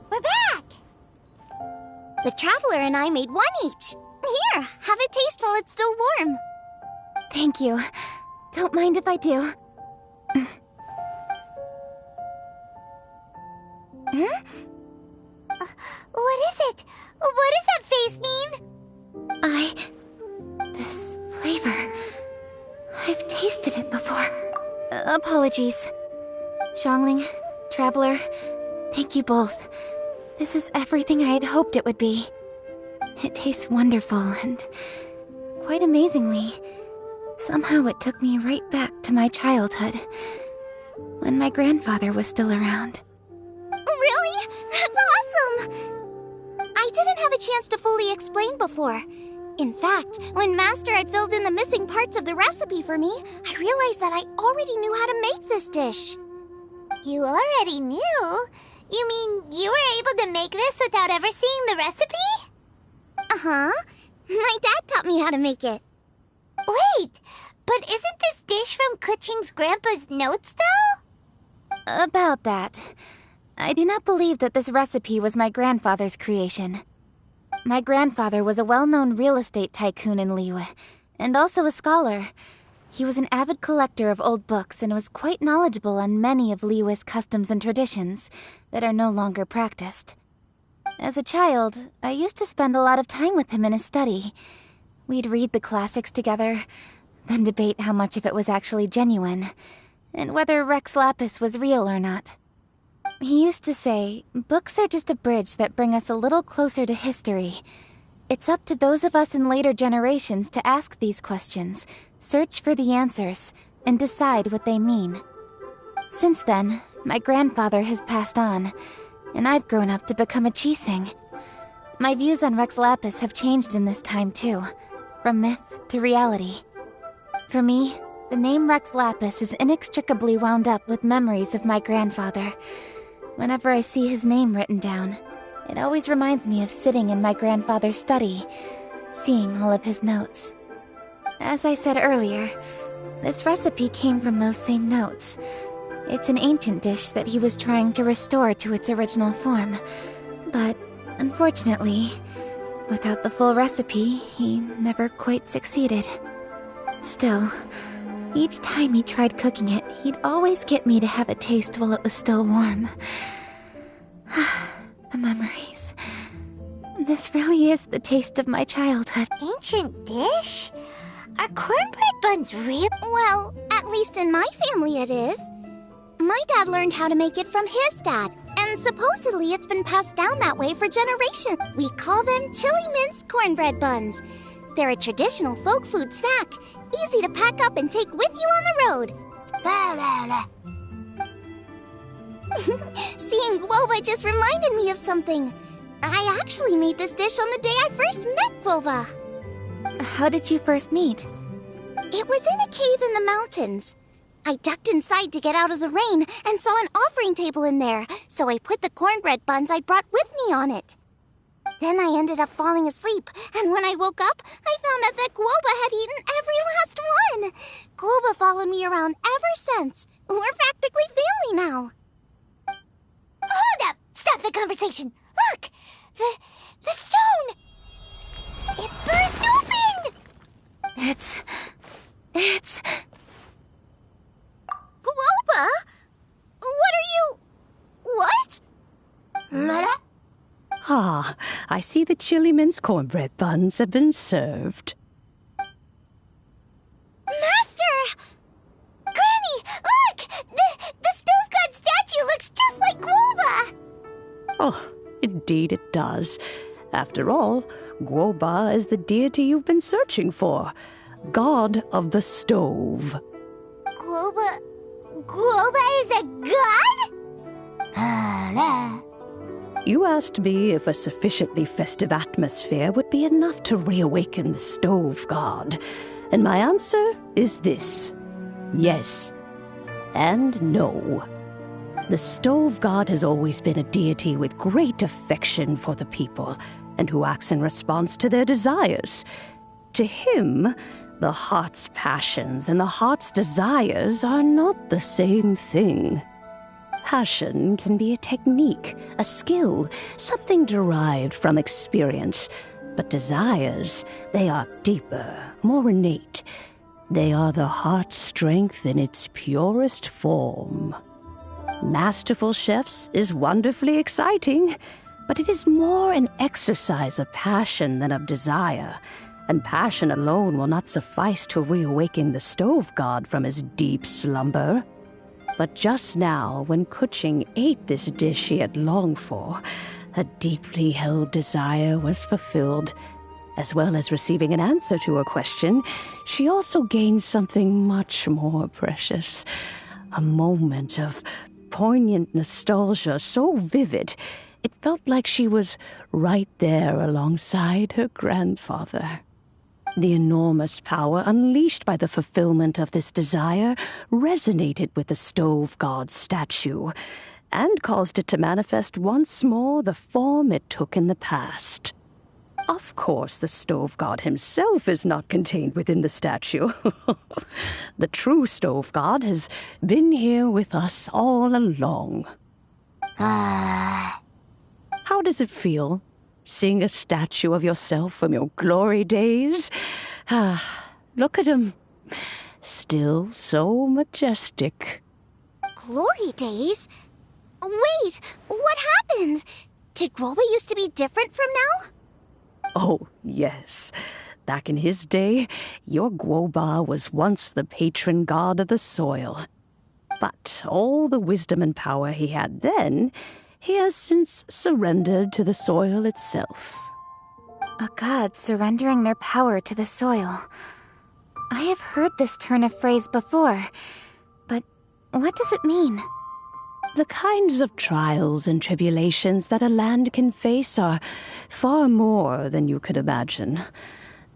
We're back! The Traveler and I made one each. Here, have a taste while it's still warm. Thank you. Don't mind if I do. Huh? What is it? What does that face mean? This flavor... I've tasted it before. Apologies. Xiangling, Traveler, thank you both. This is everything I had hoped it would be. It tastes wonderful and... quite amazingly, somehow it took me right back to my childhood, when my grandfather was still around. Really? That's awesome! I didn't have a chance to fully explain before. In fact, when Master had filled in the missing parts of the recipe for me, I realized that I already knew how to make this dish. You already knew? You mean you were able to make this without ever seeing the recipe? Uh-huh. My dad taught me how to make it. Wait, but isn't this dish from Kuching's grandpa's notes, though? About that. I do not believe that this recipe was my grandfather's creation. My grandfather was a well-known real estate tycoon in Liyue, and also a scholar. He was an avid collector of old books and was quite knowledgeable on many of Liyue's customs and traditions that are no longer practiced. As a child, I used to spend a lot of time with him in his study. We'd read the classics together, then debate how much of it was actually genuine, and whether Rex Lapis was real or not. He used to say, books are just a bridge that bring us a little closer to history. It's up to those of us in later generations to ask these questions, search for the answers, and decide what they mean. Since then, my grandfather has passed on, and I've grown up to become a Chising. My views on Rex Lapis have changed in this time too, from myth to reality. For me, the name Rex Lapis is inextricably wound up with memories of my grandfather. Whenever I see his name written down, it always reminds me of sitting in my grandfather's study, seeing all of his notes. As I said earlier, this recipe came from those same notes. It's an ancient dish that he was trying to restore to its original form. But, unfortunately, without the full recipe, he never quite succeeded. Still, each time he tried cooking it, he'd always get me to have a taste while it was still warm. The memories. This really is the taste of my childhood. Ancient dish? Are cornbread buns real? Well, at least in my family it is. My dad learned how to make it from his dad, and supposedly it's been passed down that way for generations. We call them chili mince cornbread buns. They're a traditional folk food snack, easy to pack up and take with you on the road. Seeing Guoba just reminded me of something. I actually made this dish on the day I first met Guoba. How did you first meet? It was in a cave in the mountains. I ducked inside to get out of the rain and saw an offering table in there, so I put the cornbread buns I'd brought with me on it. Then I ended up falling asleep, and when I woke up, I found out that Guoba had eaten every last one. Guoba followed me around ever since. We're practically family now. Hold up! Stop the conversation! Look! The stone! It burst open! It's... Guoba? What are you... What? Mother? Ah, I see the chili mince cornbread buns have been served. Master! Granny, look! The stove god statue looks just like Guoba! Oh, Indeed it does. After all, Guoba is the deity you've been searching for. God of the stove. Guoba is a god? You asked me if a sufficiently festive atmosphere would be enough to reawaken the stove god. And my answer is this. Yes. And no. The stove god has always been a deity with great affection for the people, and who acts in response to their desires. To him, the heart's passions and the heart's desires are not the same thing. Passion can be a technique, a skill, something derived from experience. But desires, they are deeper, more innate. They are the heart's strength in its purest form. Masterful chefs is wonderfully exciting, but it is more an exercise of passion than of desire, and passion alone will not suffice to reawaken the stove god from his deep slumber. But just now, when Kuching ate this dish he had longed for, a deeply held desire was fulfilled. As well as receiving an answer to a question, she also gained something much more precious. A moment of poignant nostalgia so vivid, it felt like she was right there alongside her grandfather. The enormous power unleashed by the fulfillment of this desire resonated with the stove god's statue, and caused it to manifest once more the form it took in the past. Of course, the stove god himself is not contained within the statue. The true stove god has been here with us all along. How does it feel, seeing a statue of yourself from your glory days? Look at him. Still so majestic. Glory days? Wait, what happened? Did Guoba used to be different from now? Oh, yes. Back in his day, your Guoba was once the patron god of the soil. But all the wisdom and power he had then, he has since surrendered to the soil itself. A god surrendering their power to the soil. I have heard this turn of phrase before, but what does it mean? The kinds of trials and tribulations that a land can face are far more than you could imagine.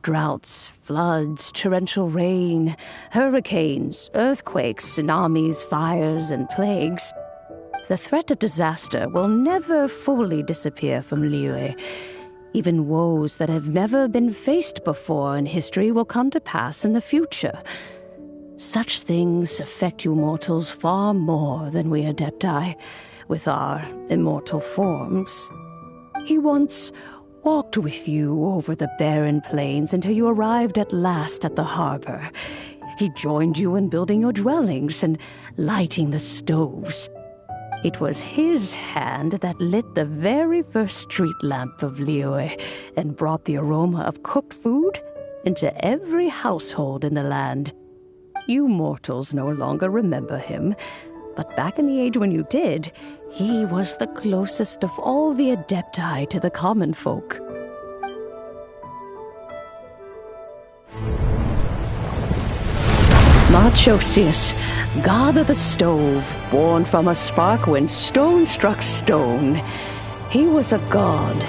Droughts, floods, torrential rain, hurricanes, earthquakes, tsunamis, fires, and plagues. The threat of disaster will never fully disappear from Liyue. Even woes that have never been faced before in history will come to pass in the future. Such things affect you mortals far more than we Adepti, with our immortal forms. He once walked with you over the barren plains until you arrived at last at the harbor. He joined you in building your dwellings and lighting the stoves. It was his hand that lit the very first street lamp of Liyue and brought the aroma of cooked food into every household in the land. You mortals no longer remember him, but back in the age when you did, he was the closest of all the Adepti to the common folk. Moonchase, god of the stove, born from a spark when stone struck stone. He was a god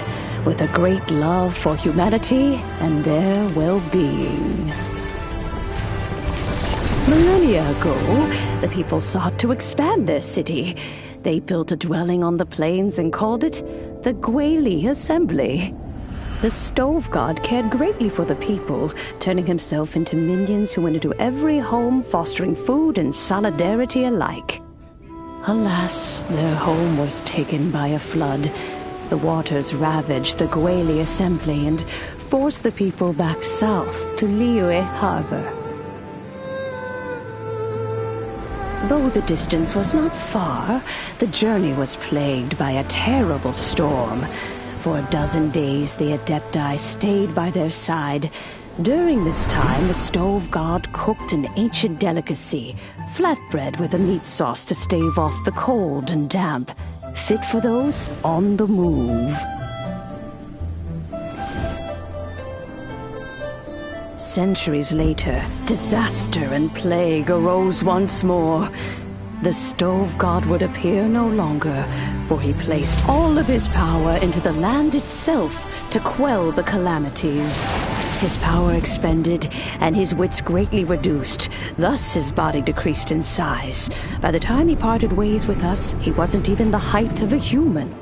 with a great love for humanity and their well-being. Millennia ago, the people sought to expand their city. They built a dwelling on the plains and called it the Guili Assembly. The stove god cared greatly for the people, turning himself into minions who went into every home, fostering food and solidarity alike. Alas, their home was taken by a flood. The waters ravaged the Guili Assembly and forced the people back south to Liyue Harbor. Though the distance was not far, the journey was plagued by a terrible storm. For a dozen days, the Adepti stayed by their side. During this time, the stove god cooked an ancient delicacy, flatbread with a meat sauce to stave off the cold and damp. fit for those on the move. Centuries later, disaster and plague arose once more. The stove god would appear no longer, for he placed all of his power into the land itself to quell the calamities. His power expended, and his wits greatly reduced. Thus his body decreased in size. By the time he parted ways with us, he wasn't even the height of a human.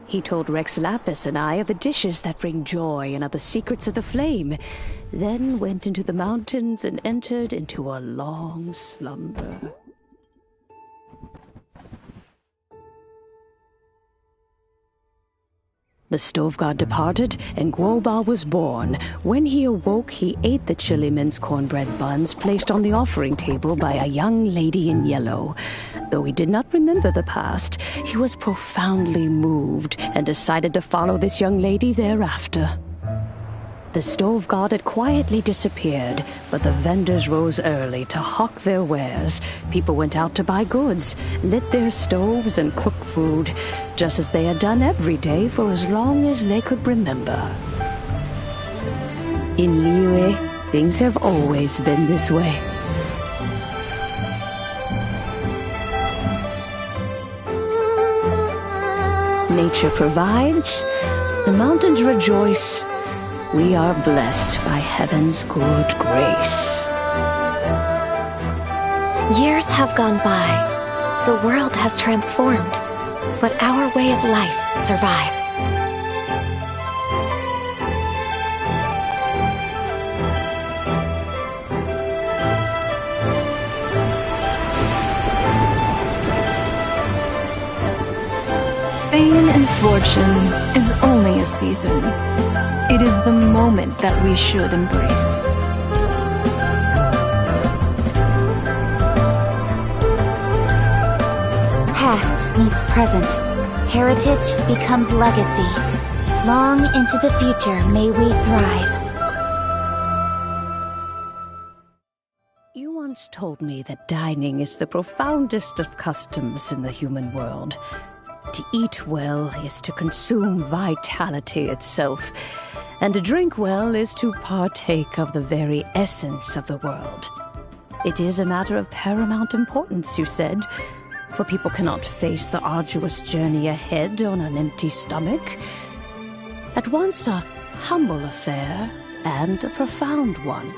He told Rex Lapis and I of the dishes that bring joy and of the secrets of the flame, then went into the mountains and entered into a long slumber. The stove god departed, and Guoba was born. When he awoke, he ate the chili mince cornbread buns placed on the offering table by a young lady in yellow. Though he did not remember the past, he was profoundly moved and decided to follow this young lady thereafter. The stove god had quietly disappeared, but the vendors rose early to hawk their wares. People went out to buy goods, lit their stoves, and cooked food, just as they had done every day for as long as they could remember. In Liyue, things have always been this way. Nature provides, the mountains rejoice. We are blessed by heaven's good grace. Years have gone by. The world has transformed, but our way of life survives. Fame and fortune is only a season. It is the moment that we should embrace. Past meets present. Heritage becomes legacy. Long into the future may we thrive. You once told me that dining is the profoundest of customs in the human world. To eat well is to consume vitality itself, and to drink well is to partake of the very essence of the world. It is a matter of paramount importance, you said, for people cannot face the arduous journey ahead on an empty stomach. At once a humble affair and a profound one.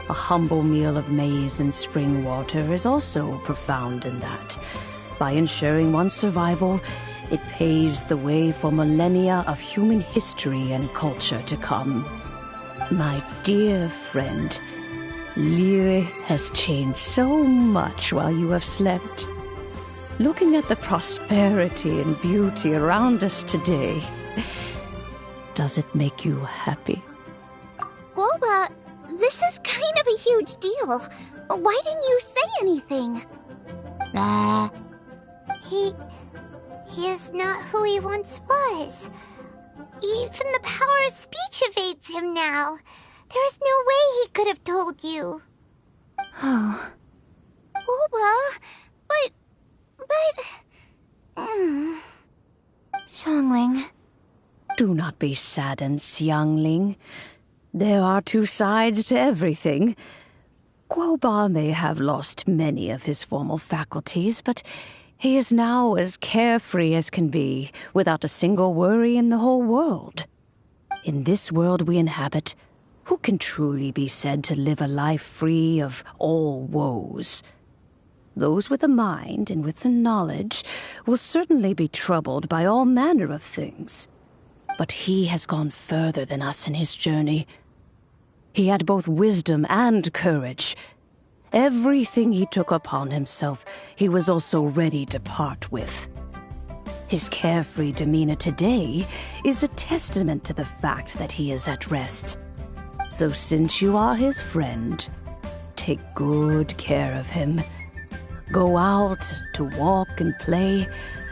A humble meal of maize and spring water is also profound in that. By ensuring one's survival, it paves the way for millennia of human history and culture to come. My dear friend, Liyue has changed so much while you have slept. Looking at the prosperity and beauty around us today, does it make you happy? Guoba, this is kind of a huge deal. Why didn't you say anything? He is not who he once was. Even the power of speech evades him now. There is no way he could have told you. Oh. Guoba, but... Xiangling. Do not be saddened, Xiangling. There are two sides to everything. Guoba may have lost many of his formal faculties, but he is now as carefree as can be, without a single worry in the whole world. In this world we inhabit, who can truly be said to live a life free of all woes? Those with a mind and with the knowledge will certainly be troubled by all manner of things. But he has gone further than us in his journey. He had both wisdom and courage. Everything he took upon himself, he was also ready to part with. His carefree demeanor today is a testament to the fact that he is at rest. So since you are his friend, take good care of him. Go out to walk and play.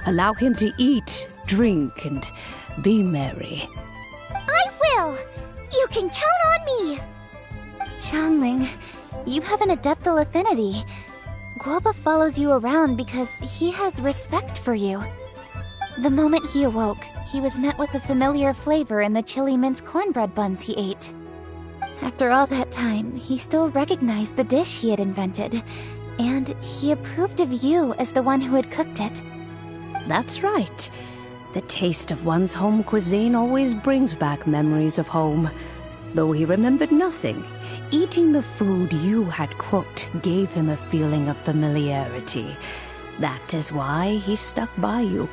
Allow him to eat, drink, and be merry. I will! You can count on me! Xiangling, you have an adeptal affinity. Guoba follows you around because he has respect for you. The moment he awoke, he was met with a familiar flavor in the chili mince cornbread buns he ate. After all that time, he still recognized the dish he had invented, and he approved of you as the one who had cooked it. That's right. The taste of one's home cuisine always brings back memories of home. Though he remembered nothing, eating the food you had cooked gave him a feeling of familiarity. That is why he stuck by you.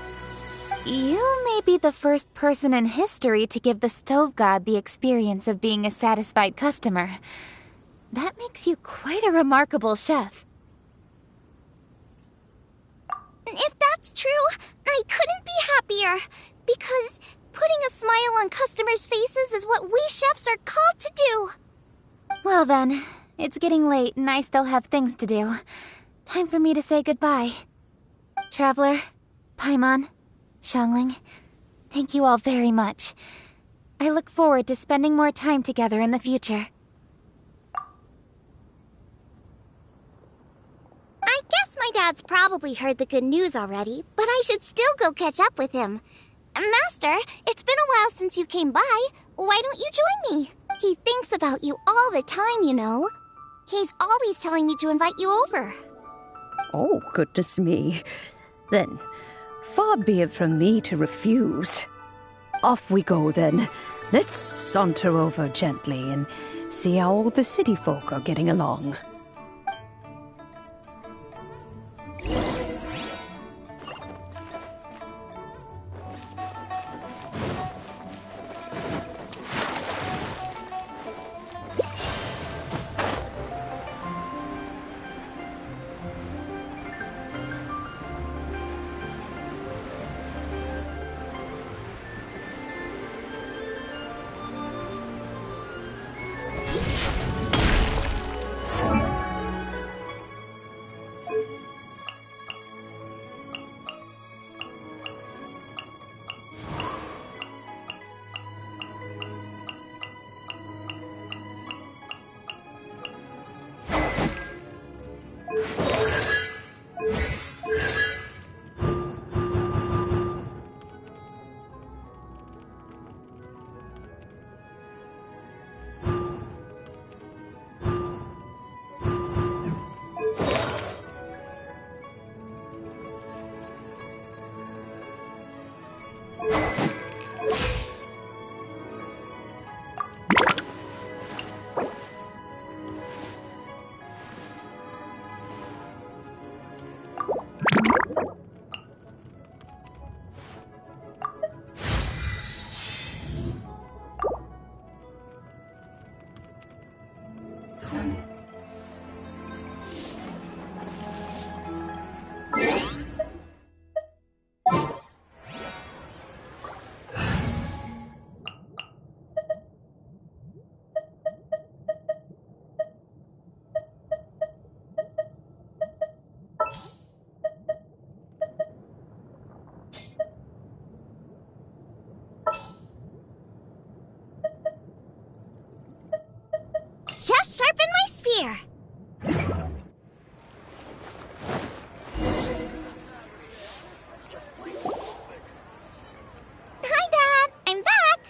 You may be the first person in history to give the stove god the experience of being a satisfied customer. That makes you quite a remarkable chef. If that's true, I couldn't be happier. Because putting a smile on customers' faces is what we chefs are called to do. Well then, it's getting late and I still have things to do. Time for me to say goodbye. Traveler, Paimon, Xiangling, thank you all very much. I look forward to spending more time together in the future. I guess my dad's probably heard the good news already, but I should still go catch up with him. Master, it's been a while since you came by. Why don't you join me? He thinks about you all the time, you know. He's always telling me to invite you over. Oh, goodness me. Then, far be it from me to refuse. Off we go, then. Let's saunter over gently and see how all the city folk are getting along. Just sharpen my spear. Hi, Dad. I'm back.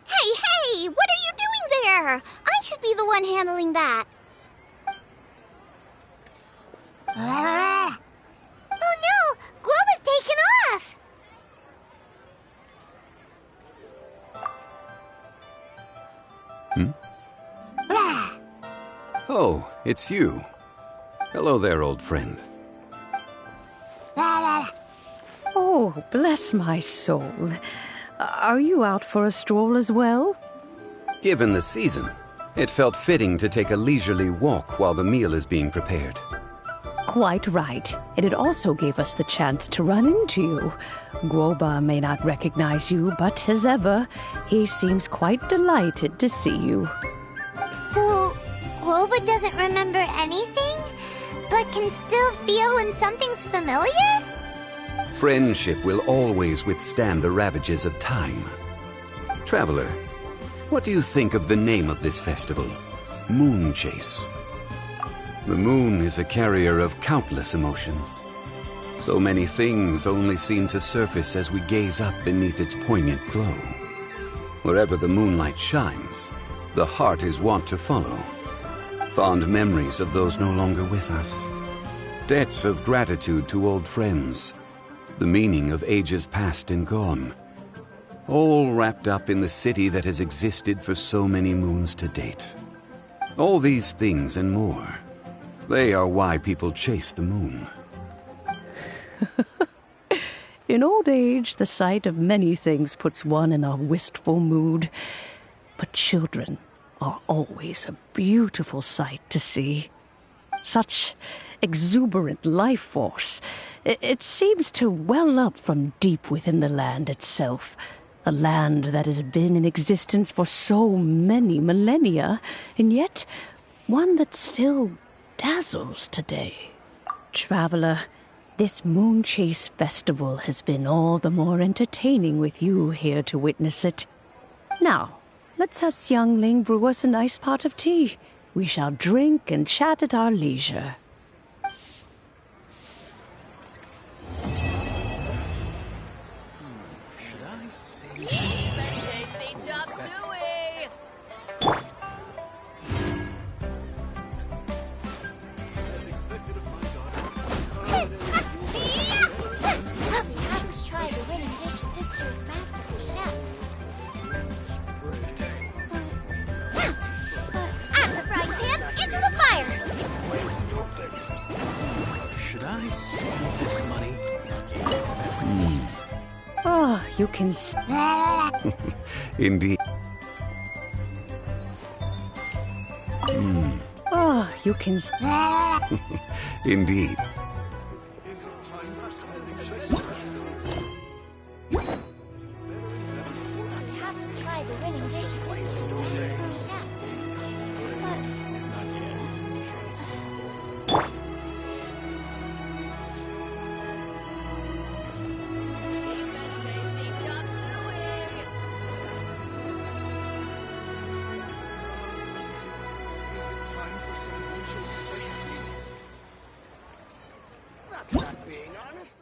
Hey, what are you doing there? I should be the one handling that. Oh no! Guoba's taken off! Oh, it's you. Hello there, old friend. Oh, bless my soul. Are you out for a stroll as well? Given the season, it felt fitting to take a leisurely walk while the meal is being prepared. Quite right. And it also gave us the chance to run into you. Guoba may not recognize you, but as ever, he seems quite delighted to see you. So, Guoba doesn't remember anything, but can still feel when something's familiar? Friendship will always withstand the ravages of time. Traveler, what do you think of the name of this festival? Moonchase. The moon is a carrier of countless emotions. So many things only seem to surface as we gaze up beneath its poignant glow. Wherever the moonlight shines, the heart is wont to follow. Fond memories of those no longer with us. Debts of gratitude to old friends. The meaning of ages past and gone. All wrapped up in the city that has existed for so many moons to date. All these things and more. They are why people chase the moon. In old age, the sight of many things puts one in a wistful mood. But children are always a beautiful sight to see. Such exuberant life force. It seems to well up from deep within the land itself. A land that has been in existence for so many millennia, and yet one that still dazzles today. Traveler, this Moonchase festival has been all the more entertaining with you here to witness it. Now, let's have Xiangling brew us a nice pot of tea. We shall drink and chat at our leisure. Should I sing? Tasty chop suey! As expected of my daughter. We haven't tried the winning dish of this year's Masterful Chefs. Out of the frying pan, into the fire! Should I save this money? Ah, you can... Indeed. Ah, you can... Indeed. Is it time for some of We haven't tried the winning dish of this year's Masterful Chefs. That's not being honest.